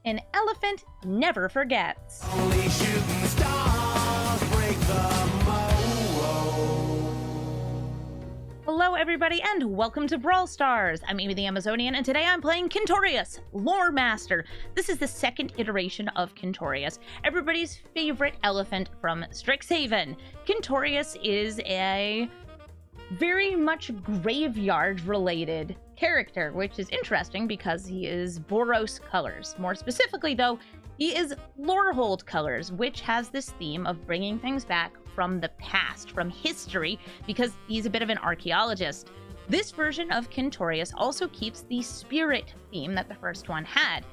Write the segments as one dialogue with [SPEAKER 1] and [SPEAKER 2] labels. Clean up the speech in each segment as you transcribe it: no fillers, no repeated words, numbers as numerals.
[SPEAKER 1] An elephant never forgets.
[SPEAKER 2] Only shooting stars break the mold.
[SPEAKER 1] Hello everybody and welcome to Brawl Stars. I'm Amy the Amazonian and today I'm playing Quintorius, Loremaster. This is the second iteration of Quintorius, everybody's favorite elephant from Strixhaven. Quintorius is a very much graveyard related character, which is interesting because he is Boros colors. More specifically though, he is Lorehold colors, which has this theme of bringing things back from the past, from history, because he's a bit of an archaeologist. This version of Quintorius also keeps the spirit theme that the first one had.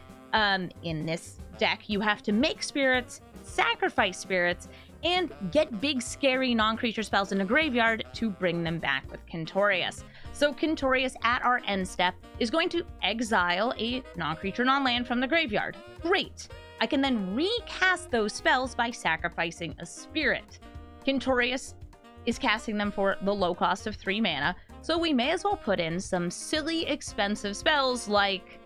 [SPEAKER 1] In this deck, you have to make spirits, sacrifice spirits, and get big, scary non-creature spells in a graveyard to bring them back with Quintorius. So Quintorius, at our end step, is going to exile a non-creature, non-land from the graveyard. Great! I can then recast those spells by sacrificing a spirit. Quintorius is casting them for the low cost of 3 mana, so we may as well put in some silly, expensive spells like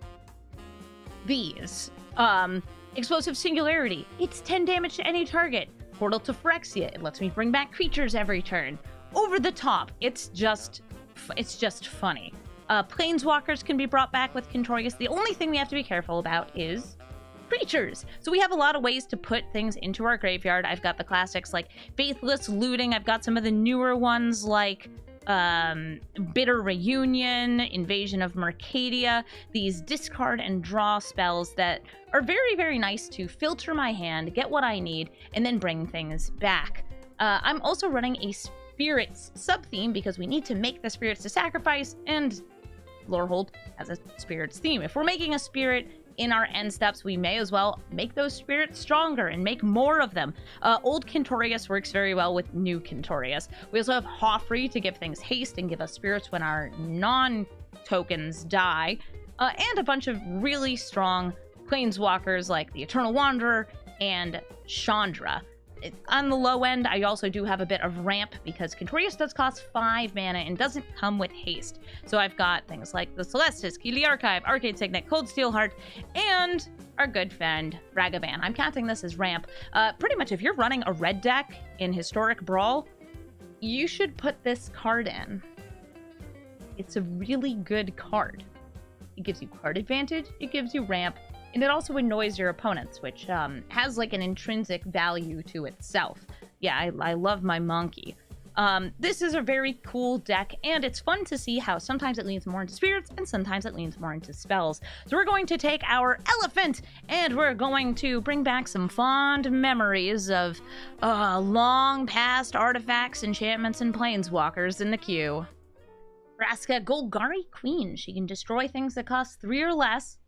[SPEAKER 1] these. Explosive Singularity. It's 10 damage to any target. Portal to Phyrexia. It lets me bring back creatures every turn. Over the top. It's just funny. Planeswalkers can be brought back with Quintorius. The only thing we have to be careful about is creatures. So we have a lot of ways to put things into our graveyard. I've got the classics like Faithless, Looting. I've got some of the newer ones like Bitter Reunion, Invasion of Mercadia, these discard and draw spells that are very, very nice to filter my hand, get what I need, and then bring things back. I'm also running a spirits sub-theme because we need to make the spirits to sacrifice, and Lorehold has a spirits theme. If we're making a spirit in our end steps, we may as well make those spirits stronger and make more of them. Old Quintorius works very well with new Quintorius. We also have Hofri to give things haste and give us spirits when our non-tokens die, and a bunch of really strong planeswalkers like the Eternal Wanderer and Chandra. On the low end, I also do have a bit of ramp because Quintorius does cost 5 mana and doesn't come with haste. So I've got things like the Celestis, Key to the Archive, Arcade Signet, Cold Steel Heart, and our good friend Ragavan. I'm counting this as ramp. Pretty much if you're running a red deck in Historic Brawl, you should put this card in. It's a really good card. It gives you card advantage, it gives you ramp, and it also annoys your opponents, which has like an intrinsic value to itself. Yeah, I love my monkey. This is a very cool deck, and it's fun to see how sometimes it leans more into spirits, and sometimes it leans more into spells. So we're going to take our elephant, and we're going to bring back some fond memories of long past artifacts, enchantments, and planeswalkers in the queue. Vraska, Golgari Queen. She can destroy things that cost 3 or less,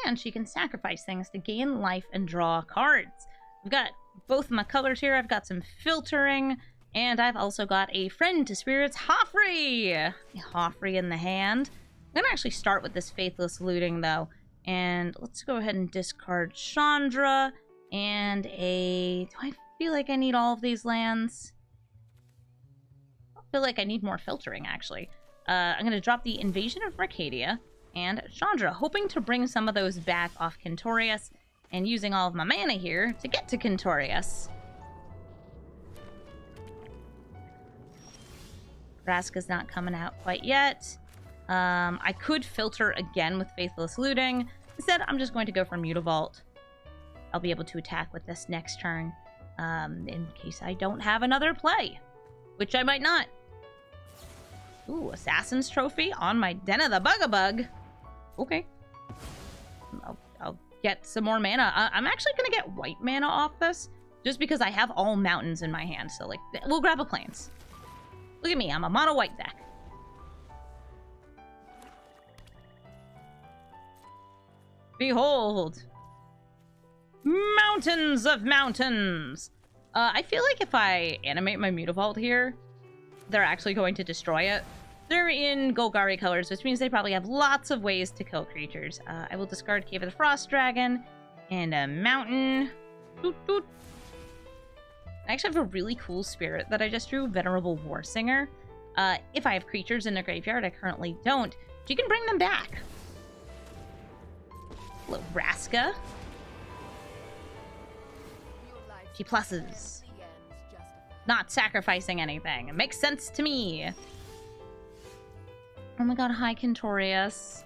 [SPEAKER 1] and she can sacrifice things to gain life and draw cards. I've got both my colors here. I've got some filtering, and I've also got a friend to spirits, Hofri! Hofri in the hand. I'm gonna actually start with this Faithless Looting, though. And let's go ahead and discard Chandra, and do I feel like I need all of these lands? I feel like I need more filtering, actually. I'm gonna drop the Invasion of Mercadia and Chandra, hoping to bring some of those back off Quintorius, and using all of my mana here to get to Quintorius. Vraska's not coming out quite yet. I could filter again with Faithless Looting. Instead, I'm just going to go for Mutavault. I'll be able to attack with this next turn, in case I don't have another play, which I might not. Ooh, Assassin's Trophy on my Den of the Bugabug. Okay. I'll get some more mana. I'm actually going to get white mana off this, just because I have all mountains in my hand. So, like, we'll grab a plains. Look at me. I'm a mono white deck. Behold. Mountains of mountains. I feel like if I animate my Mutavault here, they're actually going to destroy it. They're in Golgari colors, which means they probably have lots of ways to kill creatures. I will discard Cave of the Frost Dragon and a mountain. Doot, doot. I actually have a really cool spirit that I just drew, Venerable Warsinger. If I have creatures in the graveyard, I currently don't. You can bring them back. Hello, Vraska. 50 pluses. Not sacrificing anything. It makes sense to me. Oh my god, hi, Quintorius.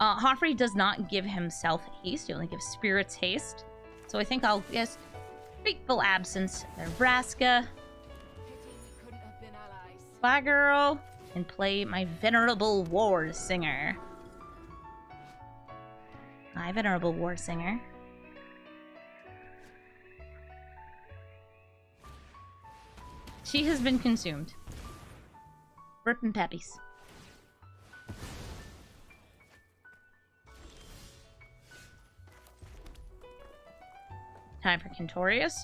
[SPEAKER 1] Hofri does not give himself haste. He only gives spirits haste. So I think I'll just Fateful Absence, Nebraska. Bye, girl. And play my Venerable Warsinger. Hi, Venerable Warsinger. She has been consumed. Burpin' peppies. Time for Quintorius.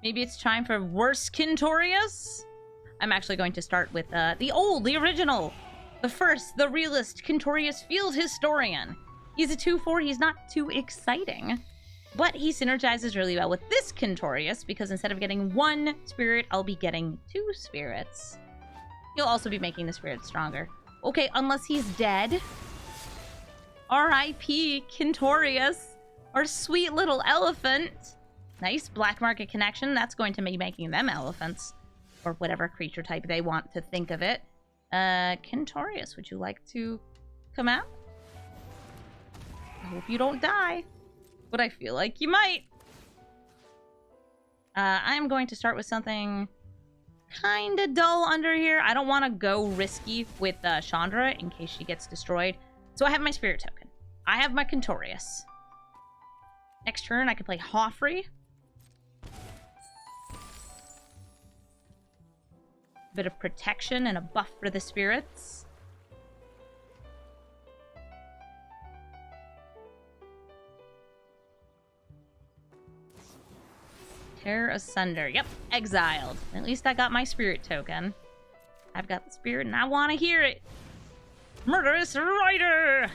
[SPEAKER 1] Maybe it's time for worse Quintorius? I'm actually going to start with the original, the first, the realist Quintorius Field Historian. He's a 2/4, he's not too exciting, but he synergizes really well with this Quintorius because instead of getting 1 spirit, I'll be getting 2 spirits. He'll also be making the spirit stronger. Okay, unless he's dead. R.I.P. Quintorius, our sweet little elephant. Nice black market connection. That's going to be making them elephants. Or whatever creature type they want to think of it. Quintorius, would you like to come out? I hope you don't die. But I feel like you might. I'm going to start with something kind of dull under here. I don't want to go risky with Chandra in case she gets destroyed. So I have my spirit token. I have my Quintorius. Next turn, I can play Hofri. Bit of protection and a buff for the spirits. Tear asunder. Yep, exiled. At least I got my spirit token. I've got the spirit and I want to hear it. Murderous Rider!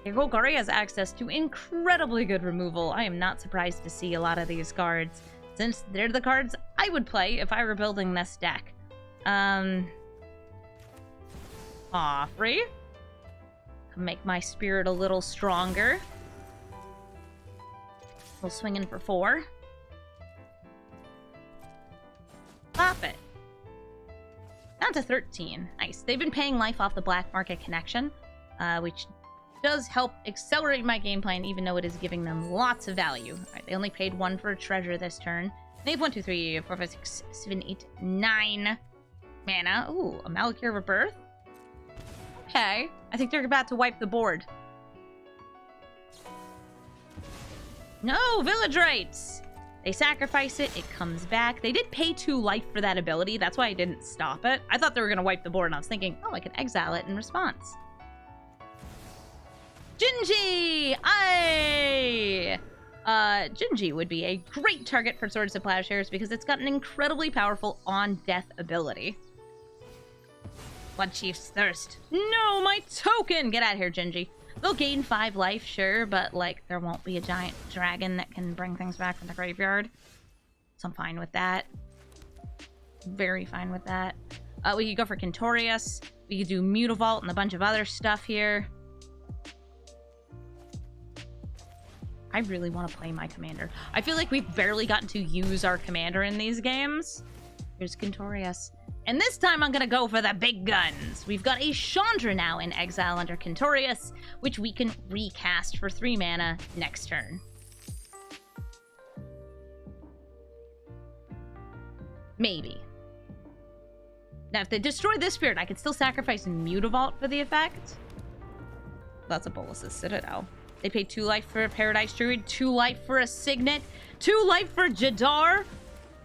[SPEAKER 1] Your Golgari has access to incredibly good removal. I am not surprised to see a lot of these cards, since they're the cards I would play if I were building this deck. Hofri. Make my spirit a little stronger. We'll swing in for 4. Pop it. Down to 13. Nice. They've been paying life off the black market connection, which does help accelerate my game plan, even though it is giving them lots of value. All right, they only paid 1 for a treasure this turn. They have 1, 2, 3, 4, 5, 6, 7, 8, 9 mana. Ooh, a Malakir Rebirth. Okay. I think they're about to wipe the board. No, Village Rites! They sacrifice it, it comes back. They did pay 2 life for that ability. That's why I didn't stop it. I thought they were going to wipe the board, and I was thinking, oh, I can exile it in response. Ginji! Aye! Ginji would be a great target for Swords to Plowshares because it's got an incredibly powerful on-death ability. Bloodchief's Thirst. No, my token! Get out of here, Ginji. They'll gain 5 life, sure, but, like, there won't be a giant dragon that can bring things back from the graveyard. So I'm fine with that. Very fine with that. We could go for Quintorius. We could do Mutavault and a bunch of other stuff here. I really want to play my commander. I feel like we've barely gotten to use our commander in these games. Here's Quintorius. And this time I'm going to go for the big guns. We've got a Chandra now in exile under Quintorius, which we can recast for 3 mana next turn. Maybe. Now, if they destroy this spirit, I could still sacrifice Mutavault for the effect. That's a Bolas' Citadel. They paid 2 life for a Paradise Druid, 2 life for a Signet, 2 life for Jadar,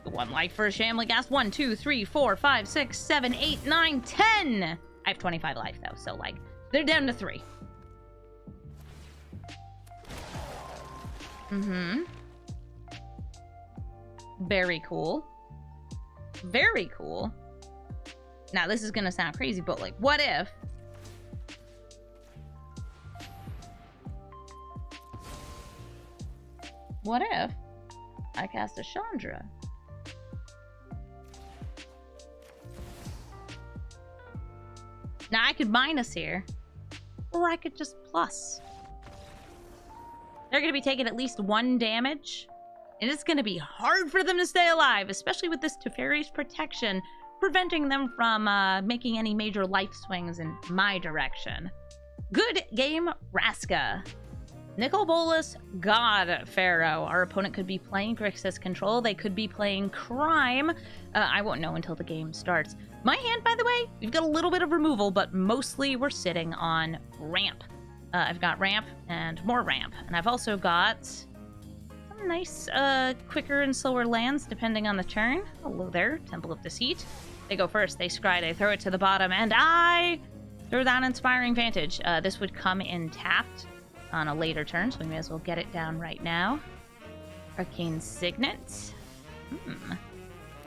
[SPEAKER 1] 1 life for a Shamligast. 1, 2, 3, 4, 5, 6, 7, 8, 9, 10! I have 25 life, though, so, like, they're down to 3. Very cool. Very cool. Now, this is gonna sound crazy, but, like, what if... What if I cast a Chandra? Now, I could minus here, or I could just plus. They're going to be taking at least 1 damage and it's going to be hard for them to stay alive, especially with this Teferi's protection, preventing them from making any major life swings in my direction. Good game, Raska. Nicol Bolas, God Pharaoh. Our opponent could be playing Grixis Control. They could be playing Crime. I won't know until the game starts. My hand, by the way, we've got a little bit of removal, but mostly we're sitting on Ramp. I've got Ramp and more Ramp. And I've also got some nice quicker and slower lands, depending on the turn. Hello there, Temple of Deceit. They go first, they scry, they throw it to the bottom, and I throw down Inspiring Vantage. This would come in tapped on a later turn, so we may as well get it down right now. Arcane Signet.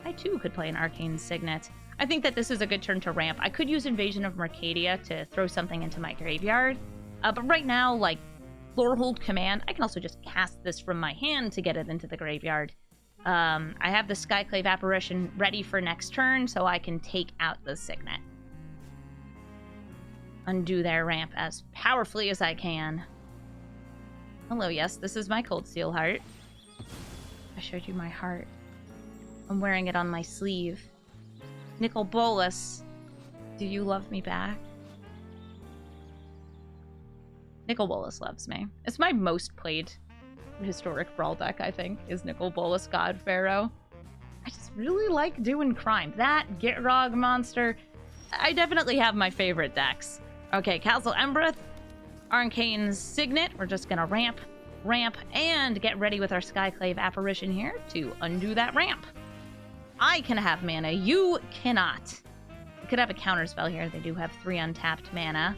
[SPEAKER 1] I too could play an Arcane Signet. I think that this is a good turn to ramp. I could use Invasion of Mercadia to throw something into my graveyard, but right now, like, Lorehold Command, I can also just cast this from my hand to get it into the graveyard. I have the Skyclave Apparition ready for next turn, so I can take out the Signet. Undo their ramp as powerfully as I can. Hello, yes, this is my Cold Steel heart. I showed you my heart. I'm wearing it on my sleeve. Nicol Bolas, do you love me back? Nicol Bolas loves me. It's my most played historic Brawl deck, I think, is Nicol Bolas God Pharaoh. I just really like doing Crime. That, Gitrog Monster, I definitely have my favorite decks. Okay, Castle Embreth, Arcane Signet. We're just gonna ramp, and get ready with our Skyclave Apparition here to undo that ramp. I can have mana, you cannot. You could have a counter spell here. They do have 3 untapped mana.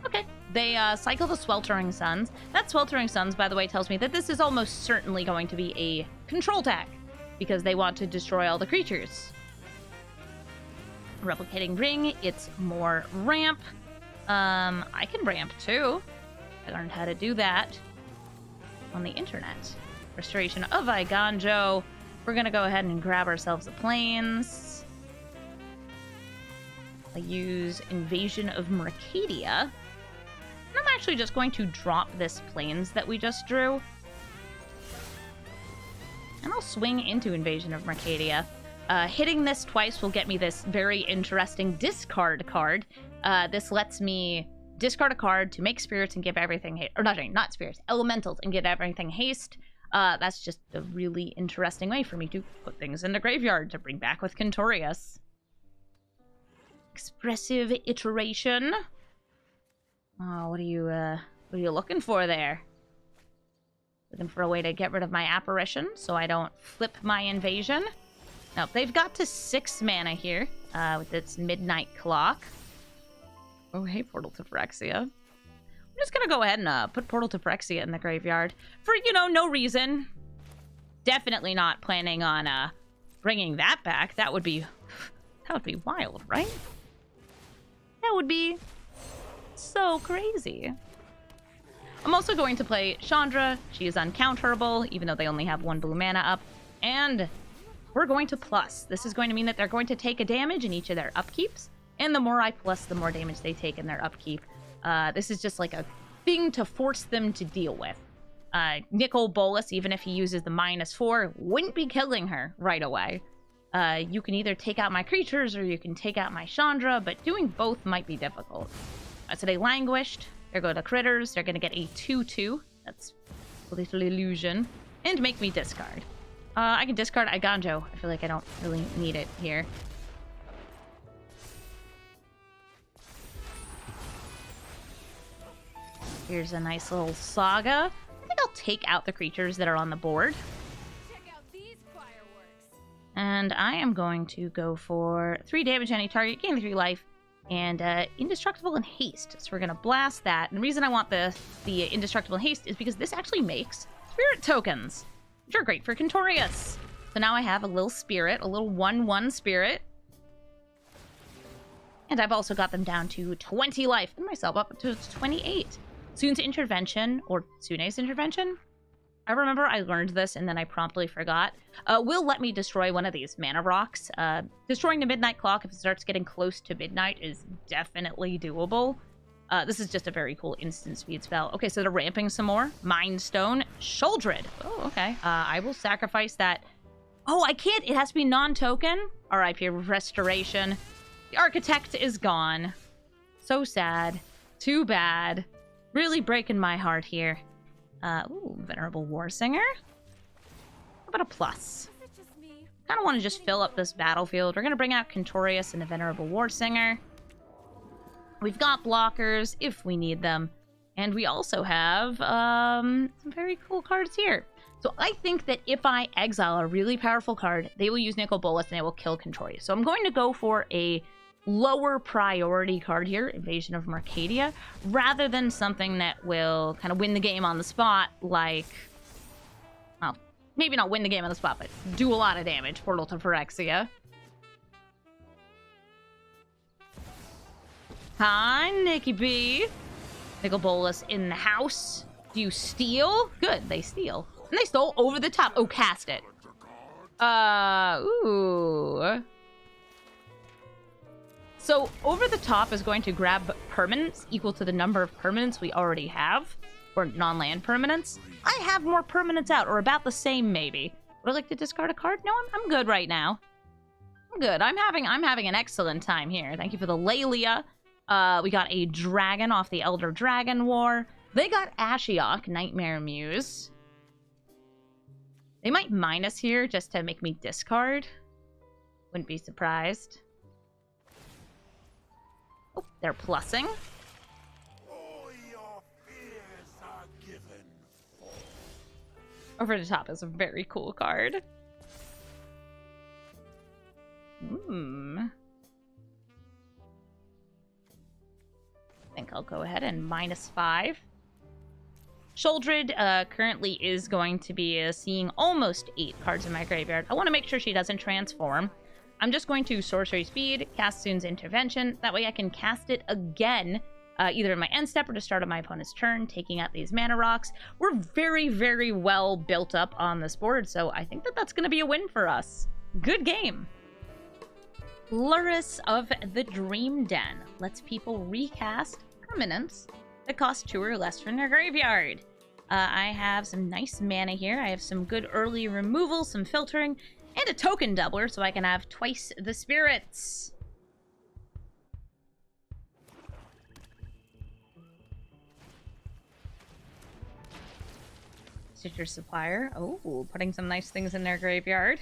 [SPEAKER 1] Okay, they cycle the Sweltering Suns. That Sweltering Suns, by the way, tells me that this is almost certainly going to be a control deck, because they want to destroy all the creatures. Replicating Ring, it's more ramp. I can ramp too. I learned how to do that on the internet. Restoration of Eiganjo. We're gonna go ahead and grab ourselves the plains. I use Invasion of Mercadia. And I'm actually just going to drop this plains that we just drew. And I'll swing into Invasion of Mercadia. Hitting this twice will get me this very interesting discard card. This lets me discard a card to make spirits and give everything haste. Or not spirits, elementals and get everything haste. That's just a really interesting way for me to put things in the graveyard to bring back with Quintorius. Expressive Iteration. Oh, what are you looking for there? Looking for a way to get rid of my Apparition so I don't flip my Invasion. Now, they've got to 6 mana here with its Midnight Clock. Oh, hey, Portal to Phyrexia. I'm just going to go ahead and put Portal to Phyrexia in the graveyard for, no reason. Definitely not planning on bringing that back. That would be wild, right? That would be so crazy. I'm also going to play Chandra. She is uncounterable, even though they only have 1 blue mana up. And we're going to plus. This is going to mean that they're going to take a damage in each of their upkeeps. And the more I plus, the more damage they take in their upkeep. This is just like a thing to force them to deal with. Nicol Bolas, even if he uses the -4, wouldn't be killing her right away. You can either take out my creatures or you can take out my Chandra, but doing both might be difficult. So they languished. There go the critters. They're going to get a 2/2. That's a little illusion. And make me discard. I can discard Eiganjo. I feel like I don't really need it here. Here's a nice little saga. I think I'll take out the creatures that are on the board.
[SPEAKER 3] Check out these fireworks.
[SPEAKER 1] And I am going to go for 3 damage any target, gain 3 life, and Indestructible and Haste. So we're going to blast that. And the reason I want the Indestructible and Haste is because this actually makes Spirit Tokens, which are great for Quintorius. So now I have a little Spirit, a little 1/1 Spirit. And I've also got them down to 20 life, and myself up to 28. Sune's Intervention, or Sune's Intervention? I remember I learned this and then I promptly forgot. Will let me destroy one of these mana rocks. Destroying the Midnight Clock if it starts getting close to midnight is definitely doable. This is just a very cool instant speed spell. Okay, so they're ramping some more. Mind Stone, Sholdred. Oh, okay. I will sacrifice that. Oh, I can't. It has to be non-token. R.I.P. Restoration. The Architect is gone. So sad. Too bad. Really breaking my heart here. Ooh, Venerable Warsinger. How about a plus?
[SPEAKER 3] Is it just me?
[SPEAKER 1] Kind of want to just fill up this battlefield. We're going to bring out Quintorius and the Venerable Warsinger. We've got blockers if we need them. And we also have some very cool cards here. So I think that if I exile a really powerful card, they will use Nicol Bolas and they will kill Quintorius. So I'm going to go for a lower priority card here, Invasion of Mercadia, rather than something that will kind of win the game on the spot, like, well, maybe not win the game on the spot, but do a lot of damage. Portal to Phyrexia. Hi, Nikki B. Nicol Bolas in the house. Do you steal? Good, they steal. And they stole over the top. Oh, cast it. Ooh. So, over the top is going to grab permanents equal to the number of permanents we already have. Or non-land permanents. I have more permanents out, or about the same, maybe. Would I like to discard a card? No, I'm good right now. I'm good. I'm having an excellent time here. Thank you for the Laelia. We got a dragon off the Elder Dragon War. They got Ashiok, Nightmare Muse. They might minus here just to make me discard. Wouldn't be surprised. Oh, they're plussing.
[SPEAKER 2] All your fears are given.
[SPEAKER 1] Over the top is a very cool card. I think I'll go ahead and -5. Sholdred currently is going to be seeing almost 8 cards in my graveyard. I want to make sure she doesn't transform. I'm just going to Sorcery Speed, cast Soon's Intervention. That way I can cast it again, either in my end step or to start of my opponent's turn, taking out these mana rocks. We're very, very well built up on this board, so I think that that's going to be a win for us. Good game. Luris of the Dream Den lets people recast permanents that cost 2 or less from their graveyard. I have some nice mana here. I have some good early removal, some filtering, and a token doubler so I can have twice the spirits. Stitcher Supplier. Oh, putting some nice things in their graveyard.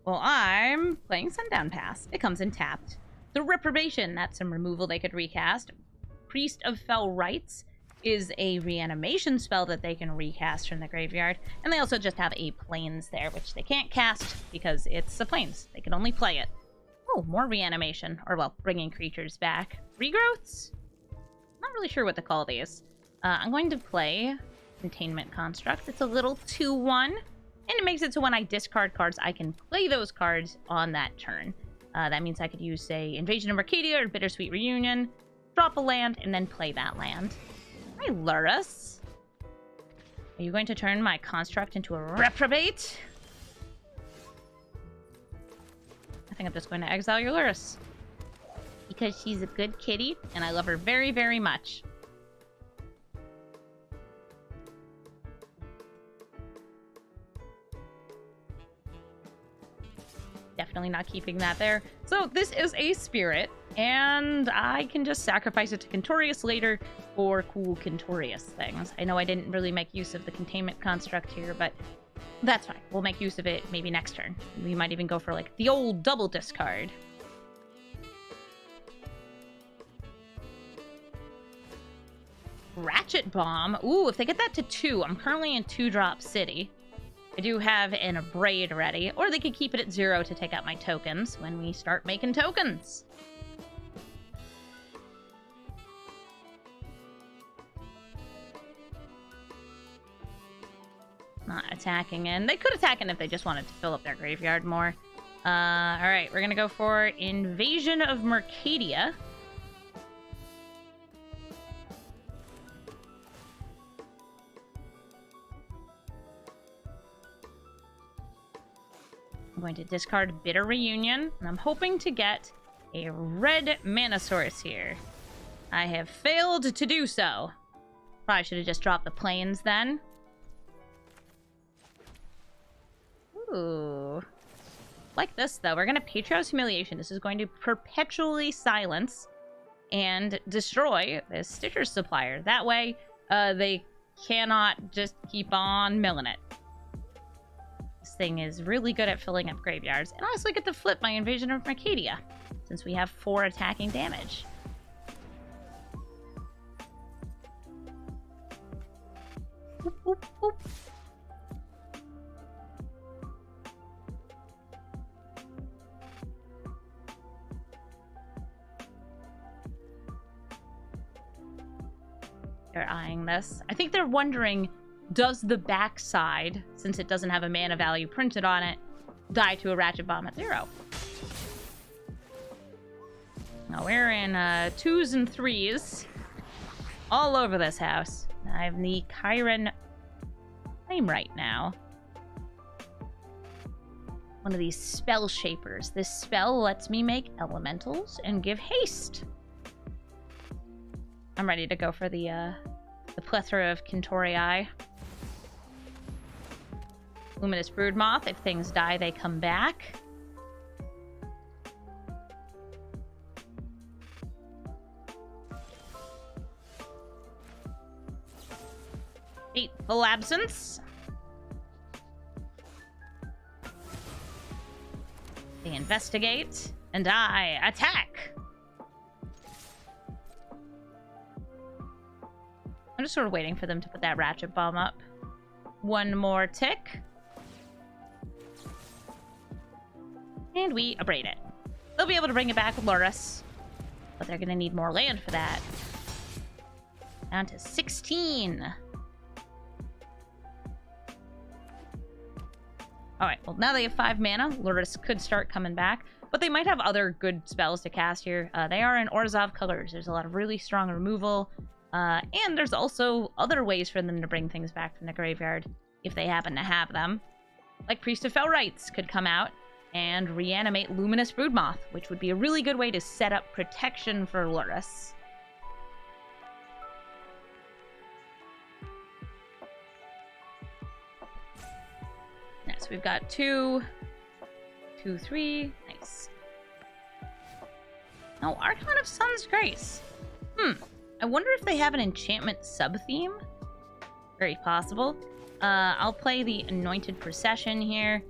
[SPEAKER 1] Well, I'm playing Sundown Pass. It comes in tapped. The Reprobation, that's some removal they could recast. Priest of Fell Rites is a reanimation spell that they can recast from the graveyard. And they also just have a Plains there, which they can't cast because it's a Plains. They can only play it. Oh, more reanimation. Or, well, bringing creatures back. Regrowths? Not really sure what to call these. I'm going to play Containment Construct. It's a little 2/1. And it makes it so when I discard cards, I can play those cards on that turn. That means I could use, say, Invasion of Mercadia or Bittersweet Reunion, drop a land, and then play that land. Hi, Luris. Are you going to turn my construct into a reprobate? I think I'm just going to exile your Luris. Because she's a good kitty, and I love her very, very much. Definitely not keeping that there. So this is a spirit, and I can just sacrifice it to Quintorius later for cool Quintorius things. I know I didn't really make use of the containment construct here, but that's fine. We'll make use of it maybe next turn. We might even go for, like, the old double discard. Ratchet Bomb. Ooh, if they get that to 2, I'm currently in 2-drop city. I do have an Abrade ready, or they could keep it at 0 to take out my tokens when we start making tokens. Not attacking in. They could attack in if they just wanted to fill up their graveyard more. Alright, we're gonna go for Invasion of Mercadia. I'm going to discard Bitter Reunion, and I'm hoping to get a red mana source here. I have failed to do so. Probably should have just dropped the planes then. Ooh. Like this, though. We're going to Patriarch's Humiliation. This is going to perpetually silence and destroy this Stitcher's Supplier. That way, they cannot just keep on milling it. This thing is really good at filling up graveyards. And I also get to flip my Invasion of Mercadia, since we have 4 attacking damage. Boop, boop, boop. They're eyeing this. I think they're wondering, does the backside, since it doesn't have a mana value printed on it, die to a Ratchet Bomb at 0? Now we're in 2s and 3s all over this house. I have the Chiron Flame right now. One of these spell shapers. This spell lets me make elementals and give haste. I'm ready to go for the plethora of Quintorii. Luminous Broodmoth. If things die, they come back. Fateful Absence. They investigate, and I attack. I'm just sort of waiting for them to put that Ratchet Bomb up. One more tick. And we abrade it. They'll be able to bring it back with Loris, but they're going to need more land for that. Down to 16. Alright, well, now they have 5 mana. Loris could start coming back, but they might have other good spells to cast here. They are in Orzhov colors. There's a lot of really strong removal, and there's also other ways for them to bring things back from the graveyard, if they happen to have them. Like Priest of Fell Rites could come out and reanimate Luminous Broodmoth, which would be a really good way to set up protection for Loris. So we've got 2, 2, 3. Nice. Now, Archon of Sun's Grace. I wonder if they have an enchantment sub-theme. Very possible. I'll play the Anointed Procession here.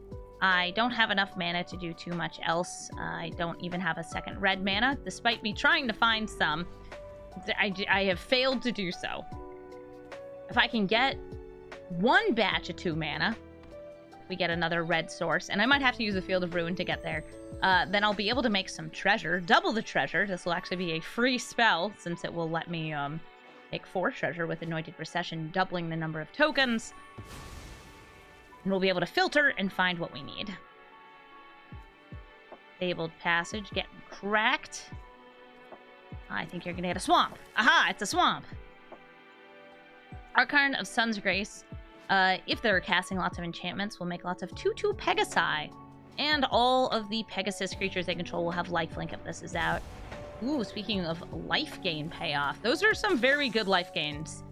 [SPEAKER 1] I don't have enough mana to do too much else. I don't even have a second red mana, despite me trying to find some. I have failed to do so. If I can get one batch of 2 mana, we get another red source, and I might have to use the Field of Ruin to get there. Then I'll be able to make some treasure, double the treasure. This will actually be a free spell, since it will let me make 4 treasure with Anointed Procession, doubling the number of tokens. And we'll be able to filter and find what we need. Fabled Passage getting cracked. I think you're gonna get a swamp. Aha, it's a swamp. Archon of Sun's Grace. If they're casting lots of enchantments, we'll make lots of 2/2 Pegasi. And all of the Pegasus creatures they control will have lifelink if this is out. Ooh, speaking of life gain payoff, those are some very good life gains.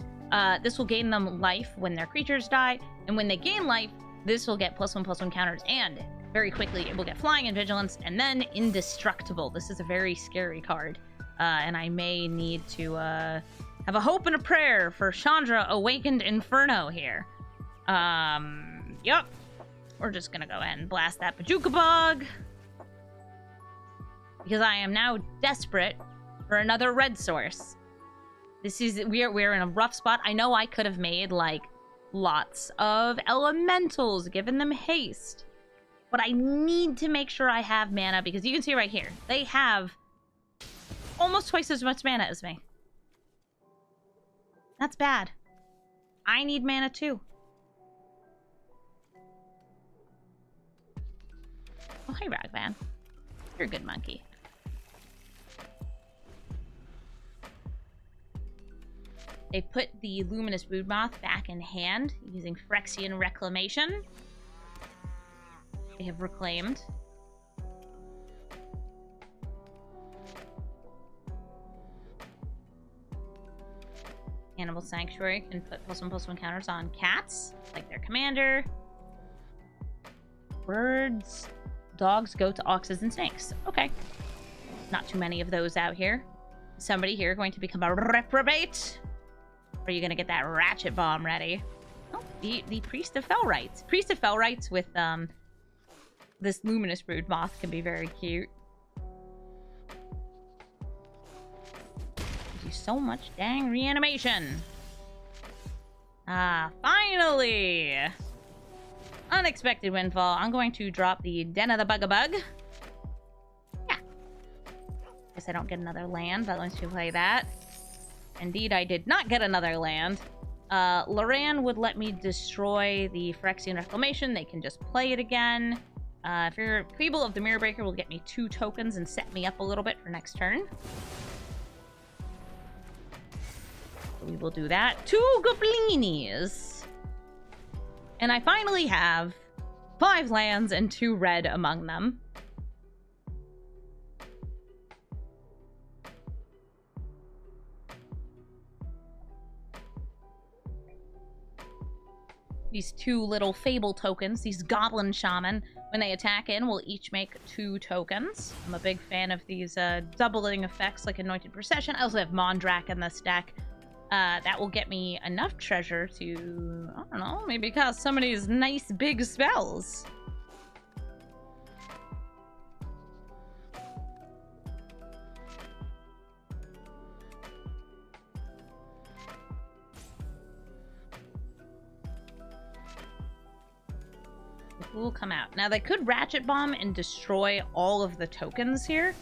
[SPEAKER 1] This will gain them life when their creatures die, and when they gain life, this will get +1/+1 counters, and very quickly it will get flying and vigilance, and then indestructible. This is a very scary card, and I may need to have a hope and a prayer for Chandra Awakened Inferno here. Yep. We're just gonna go ahead and blast that Bajuka Bug. Because I am now desperate for another red source. We're in a rough spot. I know I could have made, like, lots of elementals, given them haste. But I need to make sure I have mana, because you can see right here, they have almost twice as much mana as me. That's bad. I need mana too. Oh, hi, Ragman. You're a good monkey. They put the Luminous Broodmoth back in hand using Phyrexian Reclamation. They have reclaimed. Animal Sanctuary can put +1/+1 counters on cats, like their commander. Birds, dogs, goats, oxes, and snakes. Okay. Not too many of those out here. Somebody here going to become a reprobate? Or are you going to get that ratchet bomb ready? Oh, the Priest of Fellrights. Priest of Fellrights with this Luminous Brood Moth can be very cute. Gives you so much dang reanimation. Ah, finally! Unexpected windfall. I'm going to drop the Den of the Bugabug. Yeah. Guess I don't get another land, but once you play that. Indeed, I did not get another land. Loran would let me destroy the Phyrexian Reclamation. They can just play it again. Feeble of the Mirror Breaker will get me 2 tokens and set me up a little bit for next turn. So we will do that. 2 Goblinis! And I finally have 5 lands and 2 red among them. These 2 little Fable tokens, these Goblin Shaman, when they attack in, will each make 2 tokens. I'm a big fan of these doubling effects like Anointed Procession. I also have Mondrak in this deck. That will get me enough treasure to, I don't know, maybe cast some of these nice big spells. Will come out. Now, they could Ratchet Bomb and destroy all of the tokens here.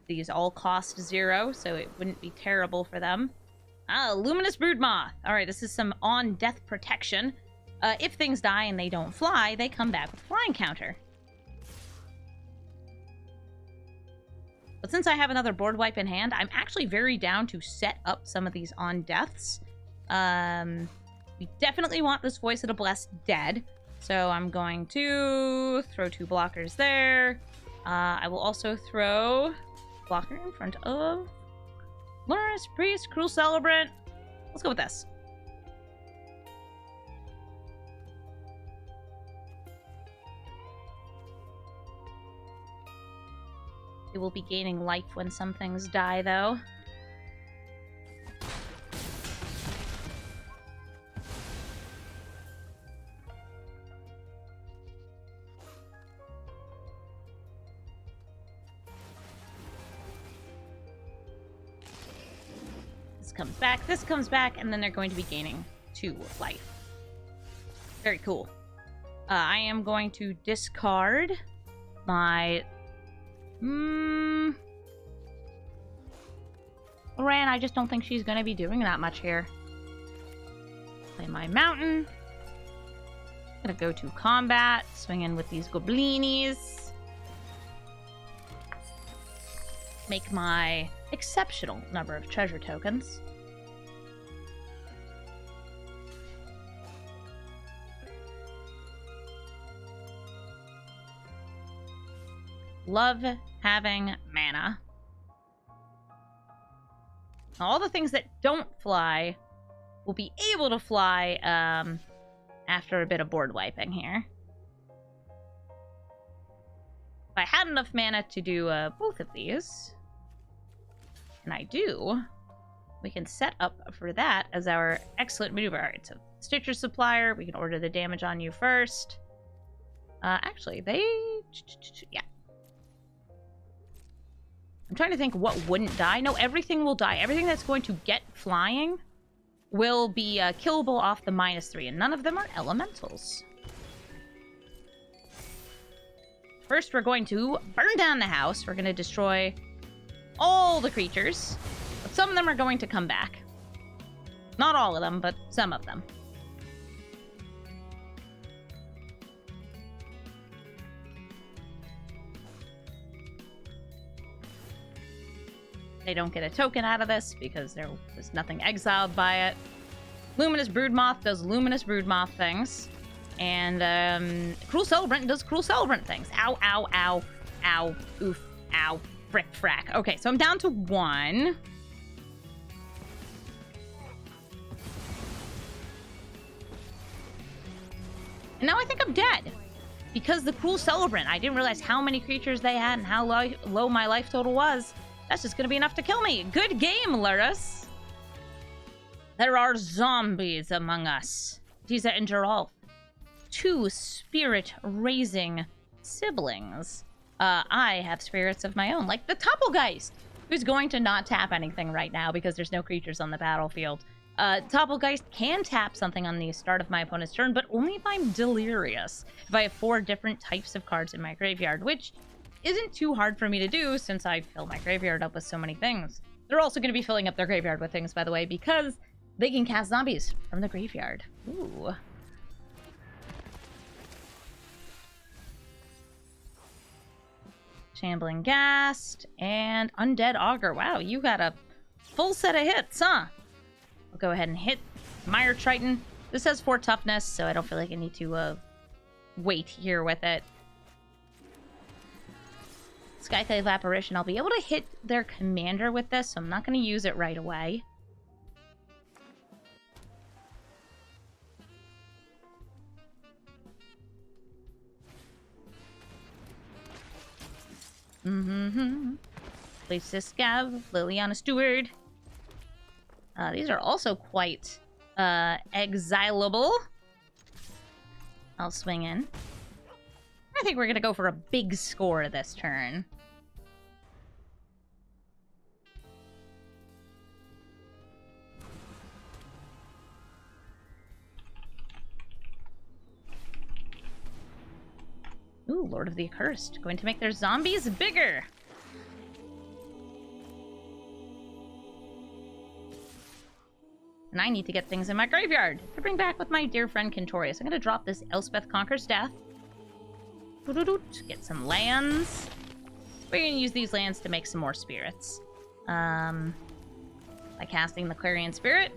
[SPEAKER 1] These all cost 0, so it wouldn't be terrible for them. Ah, Luminous Broodmoth. Alright, this is some on-death protection. If things die and they don't fly, they come back with flying counter. But since I have another board wipe in hand, I'm actually very down to set up some of these on-deaths. We definitely want this Voice of the Blessed dead. So I'm going to throw 2 blockers there. I will also throw blocker in front of Loris, Priest, Cruel Celebrant. Let's go with this. It will be gaining life when some things die, though. This comes back, and then they're going to be gaining 2 life. Very cool. I am going to discard my... Loran, I just don't think she's going to be doing that much here. Play my mountain. Gonna go to combat, swing in with these Goblinis. Make my exceptional number of treasure tokens. Love having mana. All the things that don't fly will be able to fly after a bit of board wiping here. If I had enough mana to do both of these, and I do, we can set up for that as our excellent maneuver. Alright, so Stitcher Supplier, we can order the damage on you first. Actually, yeah. I'm trying to think what wouldn't die. No, everything will die. Everything that's going to get flying will be killable off the -3, and none of them are elementals. First, we're going to burn down the house. We're going to destroy all the creatures. But some of them are going to come back. Not all of them, but some of them. They don't get a token out of this because there was nothing exiled by it. Luminous Broodmoth does Luminous Broodmoth things. And Cruel Celebrant does Cruel Celebrant things. Ow, ow, ow, ow, oof, ow, frick, frack. Okay, so I'm down to 1. And now I think I'm dead. Because the Cruel Celebrant, I didn't realize how many creatures they had and how low my life total was. That's just gonna be enough to kill me. Good game, Lurus. There are zombies among us. These are Geralt. 2 spirit-raising siblings. I have spirits of my own, like the Topplegeist, who's going to not tap anything right now because there's no creatures on the battlefield. Topplegeist can tap something on the start of my opponent's turn, but only if I'm delirious. If I have 4 different types of cards in my graveyard, which isn't too hard for me to do since I fill my graveyard up with so many things. They're also going to be filling up their graveyard with things, by the way, because they can cast zombies from the graveyard. Ooh. Shambling Ghast and Undead Augur. Wow, you got a full set of hits, huh? I'll go ahead and hit Mire Triton. This has 4 toughness, so I don't feel like I need to wait here with it. Skyclave Apparition. I'll be able to hit their commander with this, so I'm not going to use it right away. Place this Scav, Liliana Steward. These are also quite exilable. I'll swing in. I think we're gonna go for a big score this turn. Ooh, Lord of the Accursed. Going to make their zombies bigger. And I need to get things in my graveyard to bring back with my dear friend Quintorius. I'm going to drop this Elspeth Conquers Death. Get some lands. We're going to use these lands to make some more spirits. By casting the Clarion Spirit.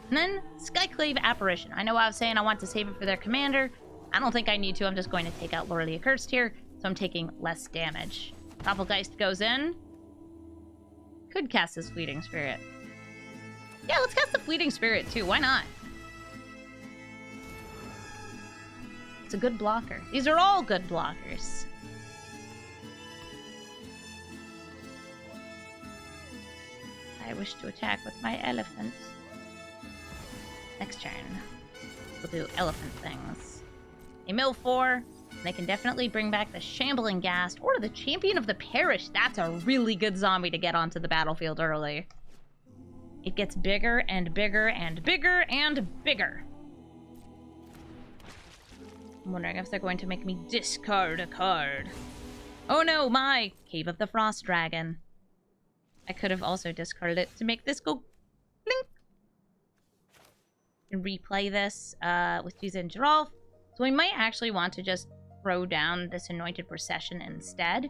[SPEAKER 1] And then Skyclave Apparition. I know I was saying I want to save it for their commander. I don't think I need to. I'm just going to take out Lord of the Accursed here, so I'm taking less damage. Topplegeist goes in. Could cast his Fleeting Spirit. Yeah, let's cast the Fleeting Spirit too. Why not? It's a good blocker. These are all good blockers. I wish to attack with my elephant. Next turn, we'll do elephant things. A mill 4. They can definitely bring back the Shambling Ghast or the Champion of the Parish. That's a really good zombie to get onto the battlefield early. It gets bigger and bigger and bigger and bigger. I'm wondering if they're going to make me discard a card. Oh no, my Cave of the Frost Dragon. I could have also discarded it to make this go blink. And replay this with using Geralt. So we might actually want to just throw down this Anointed Procession instead.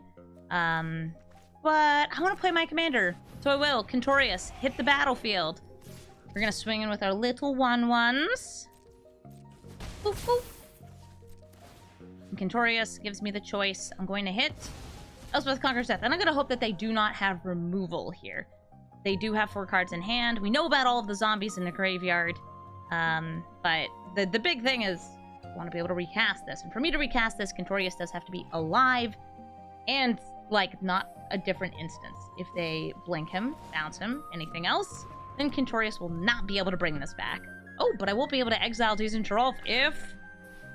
[SPEAKER 1] But I want to play my commander, so I will. Quintorius, hit the battlefield. We're going to swing in with our little 1/1s. Boop, boop. And Quintorius gives me the choice. I'm going to hit Elspeth Conquers Death, and I'm going to hope that they do not have removal here. They do have 4 cards in hand. We know about all of the zombies in the graveyard, but the big thing is I want to be able to recast this. And for me to recast this, Quintorius does have to be alive and, like, not a different instance. If they blink him, bounce him, anything else, then Quintorius will not be able to bring this back. Oh, but I won't be able to exile these in Geralt if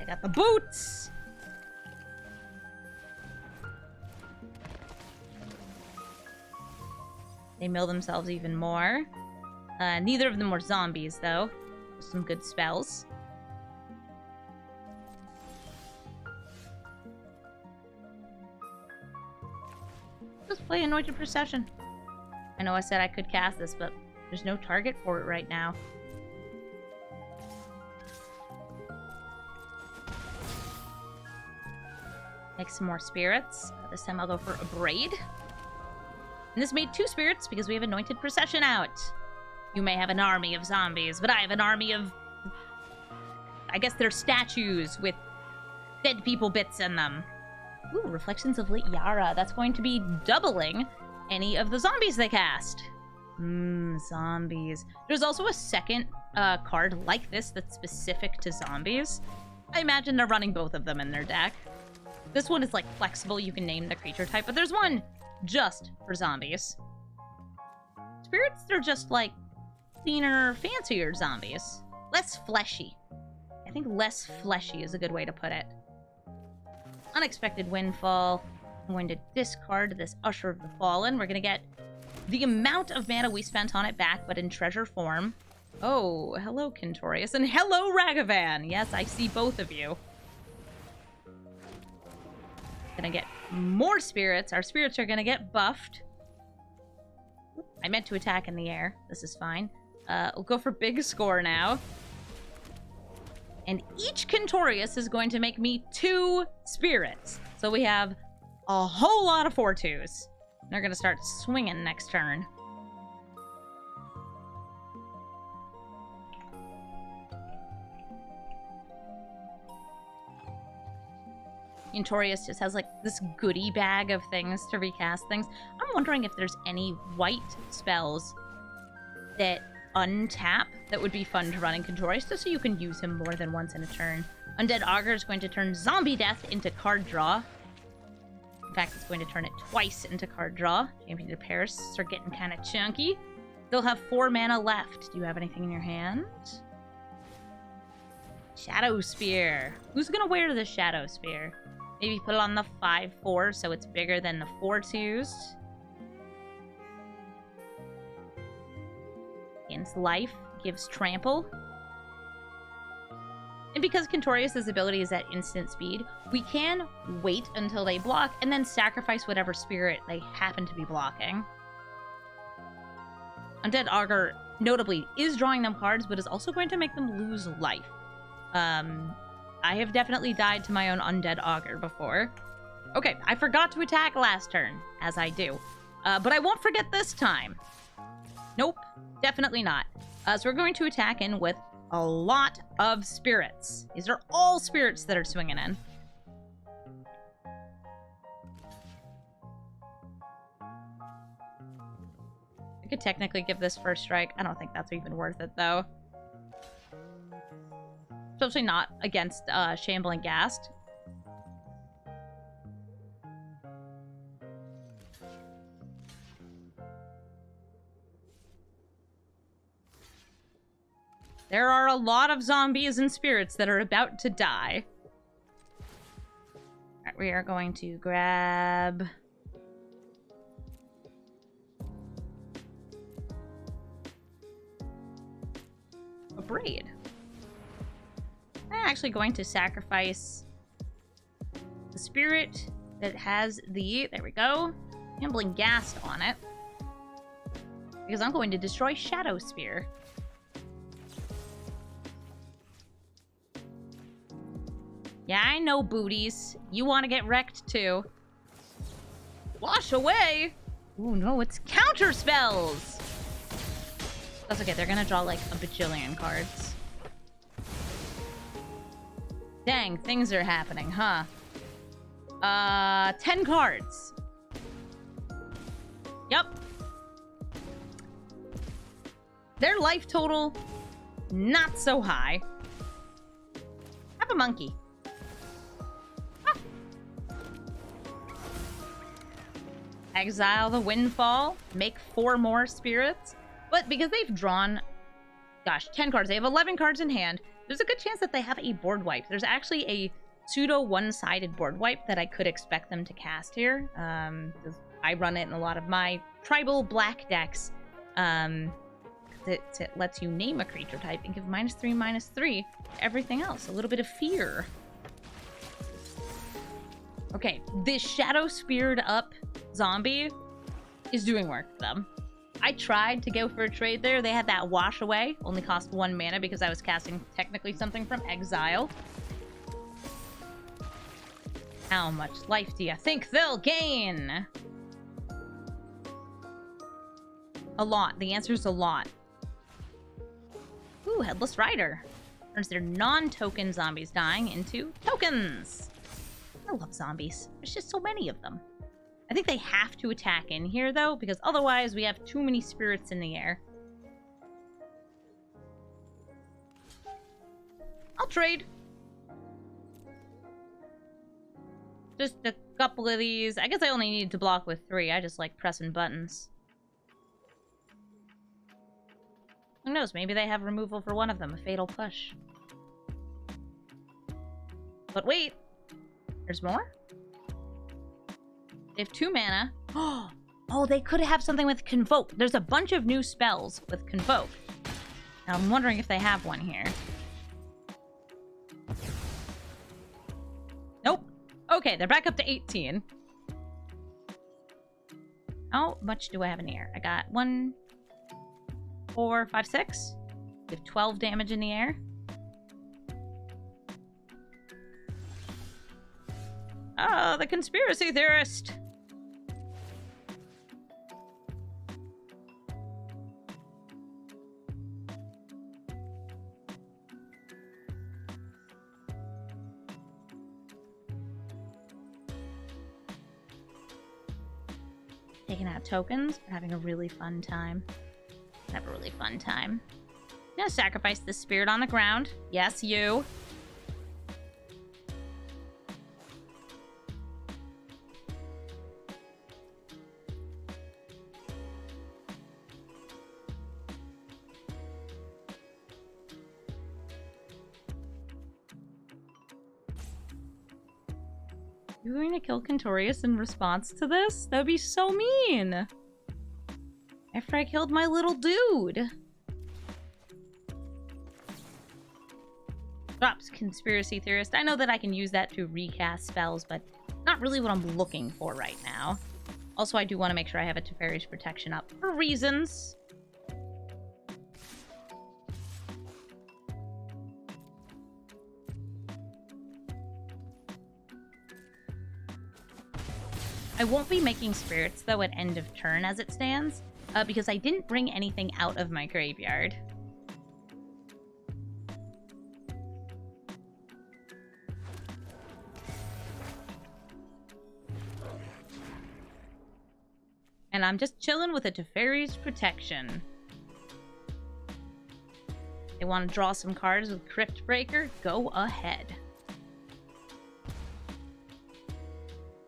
[SPEAKER 1] I got the boots. They mill themselves even more. Neither of them were zombies, though. Some good spells. Just play Anointed Procession. I know I said I could cast this, but there's no target for it right now. Make some more spirits. This time I'll go for a Braid. And this made 2 spirits because we have Anointed Procession out. You may have an army of zombies, but I have an army of... I guess they're statues with dead people bits in them. Ooh, Reflections of Late Yara. That's going to be doubling any of the zombies they cast. Zombies. There's also a second card like this that's specific to zombies. I imagine they're running both of them in their deck. This one is like flexible, you can name the creature type, but there's one just for zombies. Spirits, they're just like cleaner, fancier zombies. Less fleshy. I think less fleshy is a good way to put it. Unexpected Windfall. I'm going to discard this Usher of the Fallen. We're going to get the amount of mana we spent on it back, but in treasure form. Oh, hello, Quintorius. And hello, Ragavan. Yes, I see both of you. Gonna get more spirits. Our spirits are gonna get buffed. I meant to attack in the air. This is fine. We'll go for big score now. And each Quintorius is going to make me 2 spirits. So we have a whole lot of 4/2s. They're gonna start swinging next turn. Quintorius just has like this goodie bag of things to recast things. I'm wondering if there's any white spells that untap that would be fun to run in Quintorius, just so you can use him more than once in a turn. Undead Augur is going to turn Zombie Death into card draw. In fact, it's going to turn it twice into card draw. Champion of Paris are getting kind of chunky. They'll have 4 mana left. Do you have anything in your hand? Shadow Spear. Who's gonna wear the Shadow Spear? Maybe put it on the 5/4 so it's bigger than the 4/2s. Gains life, gives trample. And because Quintorius' ability is at instant speed, we can wait until they block and then sacrifice whatever spirit they happen to be blocking. Undead Augur, notably, is drawing them cards, but is also going to make them lose life. I have definitely died to my own Undead Augur before. Okay, I forgot to attack last turn, as I do. But I won't forget this time. Nope, definitely not. So we're going to attack in with a lot of spirits. These are all spirits that are swinging in. I could technically give this first strike. I don't think that's even worth it, though. Especially not against Shambling Ghast. There are a lot of zombies and spirits that are about to die. Alright, we are going to grab... a Braid. I'm actually going to sacrifice the spirit that has the, there we go, Shambling Ghast on it. Because I'm going to destroy Shadow Spear. Yeah, I know, booties. You want to get wrecked too. Wash away! Ooh, no, it's counter spells! That's okay, they're gonna draw like a bajillion cards. Dang, things are happening, huh? 10 cards. Yup. Their life total, not so high. Have a monkey. Ah. Exile the Windfall. Make 4 more spirits. But because they've drawn, gosh, 10 cards. They have 11 cards in hand. There's a good chance that they have a board wipe. There's actually a pseudo one-sided board wipe that I could expect them to cast here. I run it in a lot of my tribal black decks. It lets you name a creature type and give -3/-3 to everything else. A little bit of fear. Okay, this Shadow Speared up zombie is doing work for them. I tried to go for a trade there. They had that wash away. Only cost 1 mana because I was casting technically something from exile. How much life do you think they'll gain? A lot. The answer is a lot. Ooh, Headless Rider. Turns their non-token zombies dying into tokens. I love zombies. There's just so many of them. I think they have to attack in here, though, because otherwise we have too many spirits in the air. I'll trade. Just a couple of these. I guess I only need to block with 3. I just like pressing buttons. Who knows? Maybe they have removal for one of them. A fatal push. But wait. There's more? They have 2 mana. Oh, they could have something with Convoke. There's a bunch of new spells with Convoke. Now, I'm wondering if they have one here. Nope. Okay, they're back up to 18. How much do I have in the air? I got 1, 4, 5, 6. We have 12 damage in the air. Oh, the conspiracy theorist! Taking out tokens. We're having a really fun time. Have a really fun time. I'm gonna sacrifice the spirit on the ground. Yes, you. You're going to kill Quintorius in response to this? That would be so mean! After I killed my little dude! Drops Conspiracy Theorist. I know that I can use that to recast spells, but not really what I'm looking for right now. Also, I do want to make sure I have a Teferi's Protection up for reasons. I won't be making spirits, though, at end of turn as it stands, because I didn't bring anything out of my graveyard. And I'm just chilling with a Teferi's Protection. They want to draw some cards with Crypt Breaker? Go ahead.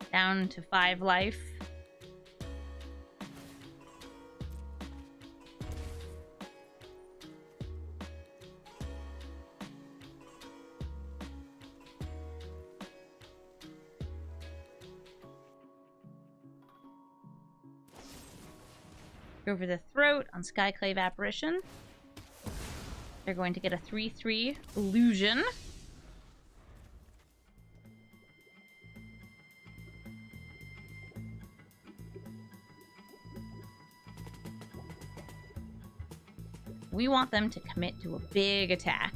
[SPEAKER 1] Down to 5 life. Go for the throat on Skyclave Apparition. They're going to get a 3/3 illusion. We want them to commit to a big attack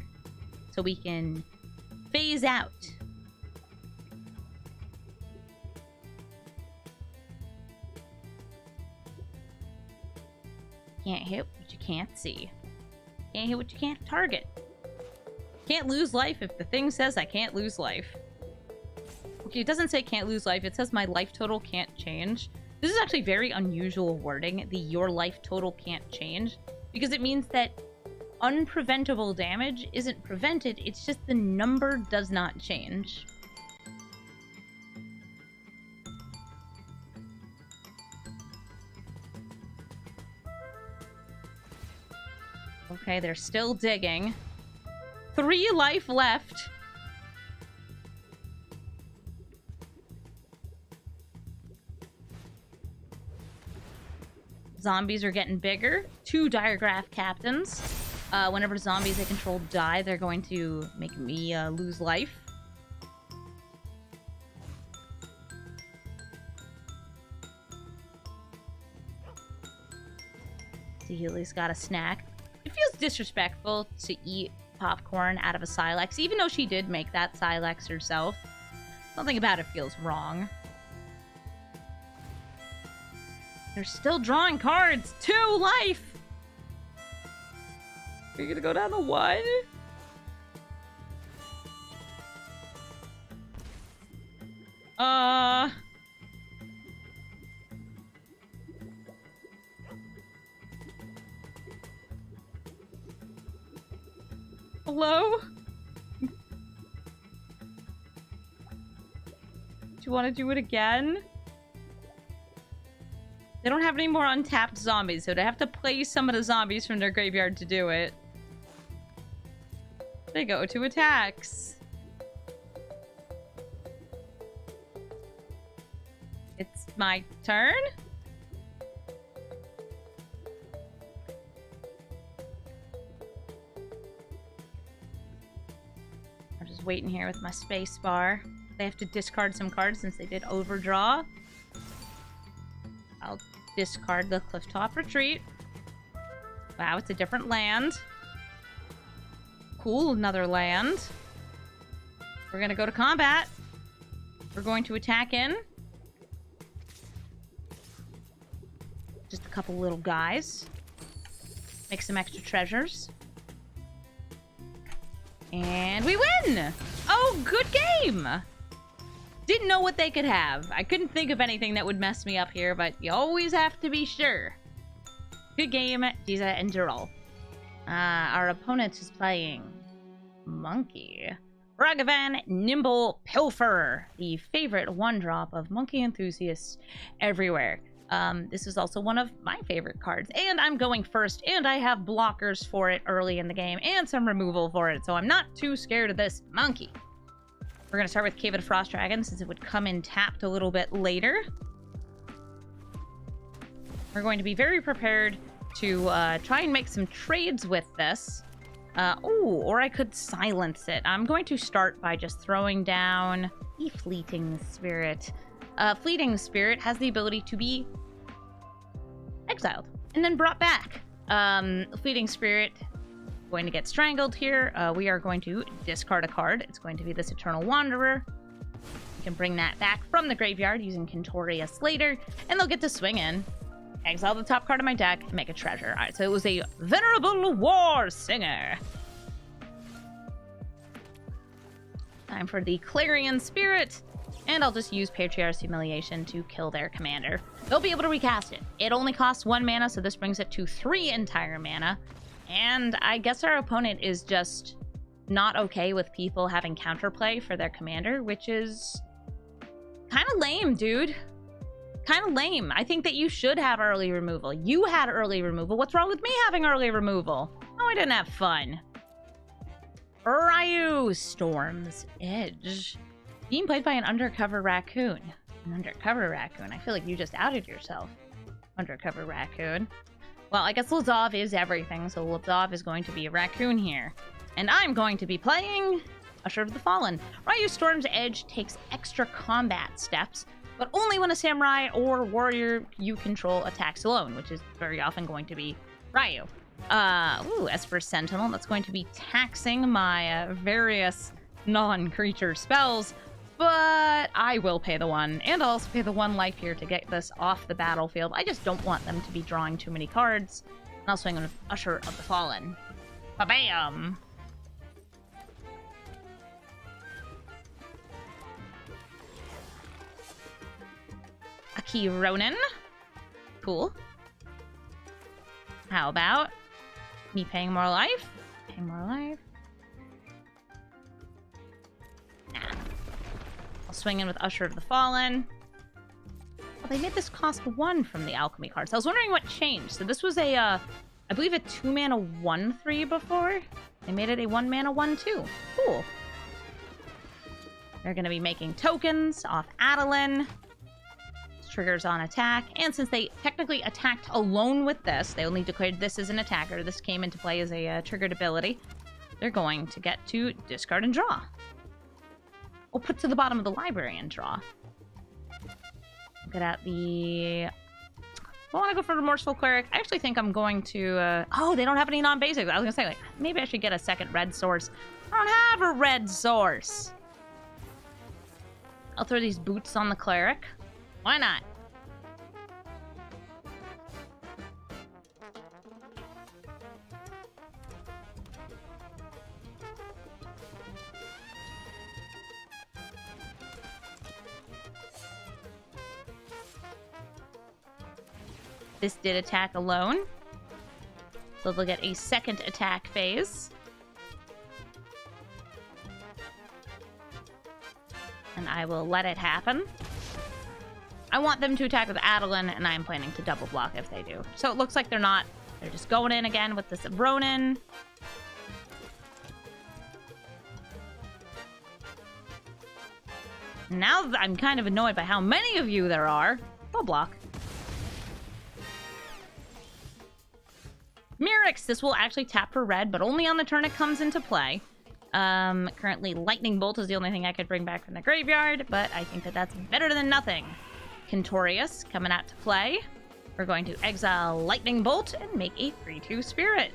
[SPEAKER 1] so we can phase out. Can't hit what you can't see. Can't hit what you can't target. Can't lose life if the thing says I can't lose life. Okay, it doesn't say can't lose life. It says my life total can't change. This is actually very unusual wording, the your life total can't change. Because it means that unpreventable damage isn't prevented, it's just the number does not change. Okay, they're still digging. 3 life left. Zombies are getting bigger. 2 Diregraph Captains. Whenever zombies they control die, they're going to make me lose life. So he at least got a snack. It feels disrespectful to eat popcorn out of a Silex, even though she did make that Silex herself. Something about it feels wrong. They're still drawing cards. 2 life. Are you gonna go down to 1? Hello? you want to do it again? They don't have any more untapped zombies, so they have to play some of the zombies from their graveyard to do it. They go to attacks. It's my turn? I'm just waiting here with my space bar. They have to discard some cards since they did overdraw. I'll discard the Clifftop Retreat. Wow, it's a different land. Cool, another land. We're gonna go to combat. We're going to attack in. Just a couple little guys. Make some extra treasures. And we win! Oh, good game! Didn't know what they could have. I couldn't think of anything that would mess me up here, but you always have to be sure. Good game, Giza and Duel. Our opponent is playing Monkey. Ragavan Nimble Pilfer, the favorite one-drop of monkey enthusiasts everywhere. This is also one of my favorite cards, and I'm going first, and I have blockers for it early in the game, and some removal for it, so I'm not too scared of this monkey. We're going to start with Cave of the Frost Dragon, since it would come in tapped a little bit later. We're going to be very prepared to try and make some trades with this. Or I could silence it. I'm going to start by just throwing down the Fleeting Spirit. Fleeting Spirit has the ability to be exiled and then brought back. Fleeting Spirit going to get strangled here. We are going to discard a card. It's going to be this Eternal Wanderer. You can bring that back from the graveyard using Quintorius later, and they'll get to swing in, exile the top card of my deck, and make a treasure. All right, so it was a Venerable Warsinger. Time for the Clarion Spirit, and I'll just use Patriarch's Humiliation to kill their commander. They'll be able to recast it. It only costs 1 mana, so this brings it to 3 entire mana. And I guess our opponent is just not okay with people having counterplay for their commander, which is kind of lame, dude. Kind of lame. I think that you should have early removal. You had early removal. What's wrong with me having early removal? Oh, I didn't have fun. Ryu Storm's Edge. Being played by an undercover raccoon. An undercover raccoon. I feel like you just outed yourself. Undercover raccoon. Well, I guess Lozov is everything, so Lozov is going to be a raccoon here. And I'm going to be playing Usher of the Fallen. Ryu Storm's Edge takes extra combat steps, but only when a samurai or warrior you control attacks alone, which is very often going to be Ryu. Esper Sentinel, that's going to be taxing my various non-creature spells, but I will pay the 1, and I'll also pay the 1 life here to get this off the battlefield. I just don't want them to be drawing too many cards. And I'll swing with Usher of the Fallen. Ba-bam! Aki Ronin. Cool. How about me paying more life? Paying more life. Nah. I'll swing in with Usher of the Fallen. Oh, they made this cost 1 from the alchemy cards. I was wondering what changed. So this was a, I believe a 2 mana 1/3 before. They made it a 1 mana 1/2. Cool. They're going to be making tokens off Adeline. Triggers on attack, and since they technically attacked alone with this, they only declared this as an attacker. This came into play as a triggered ability. They're going to get to discard and draw. Or put to the bottom of the library and draw. Get at the... I want to go for Remorseful Cleric. I actually think I'm going to... Oh, they don't have any non-basics. I was going to say, like, maybe I should get a second red source. I don't have a red source. I'll throw these boots on the Cleric. Why not? This did attack alone, so they'll get a second attack phase. and I will let it happen. I want them to attack with Adeline, and I'm planning to double block if they do. So it looks like they're not. They're just going in again with this Ronin. Now I'm kind of annoyed by how many of you there are. I'll block. Mirrex, this will actually tap for red, but only on the turn it comes into play. Currently, Lightning Bolt is the only thing I could bring back from the graveyard, but I think that that's better than nothing. Quintorius coming out to play. We're going to exile Lightning Bolt and make a 3/2 Spirit.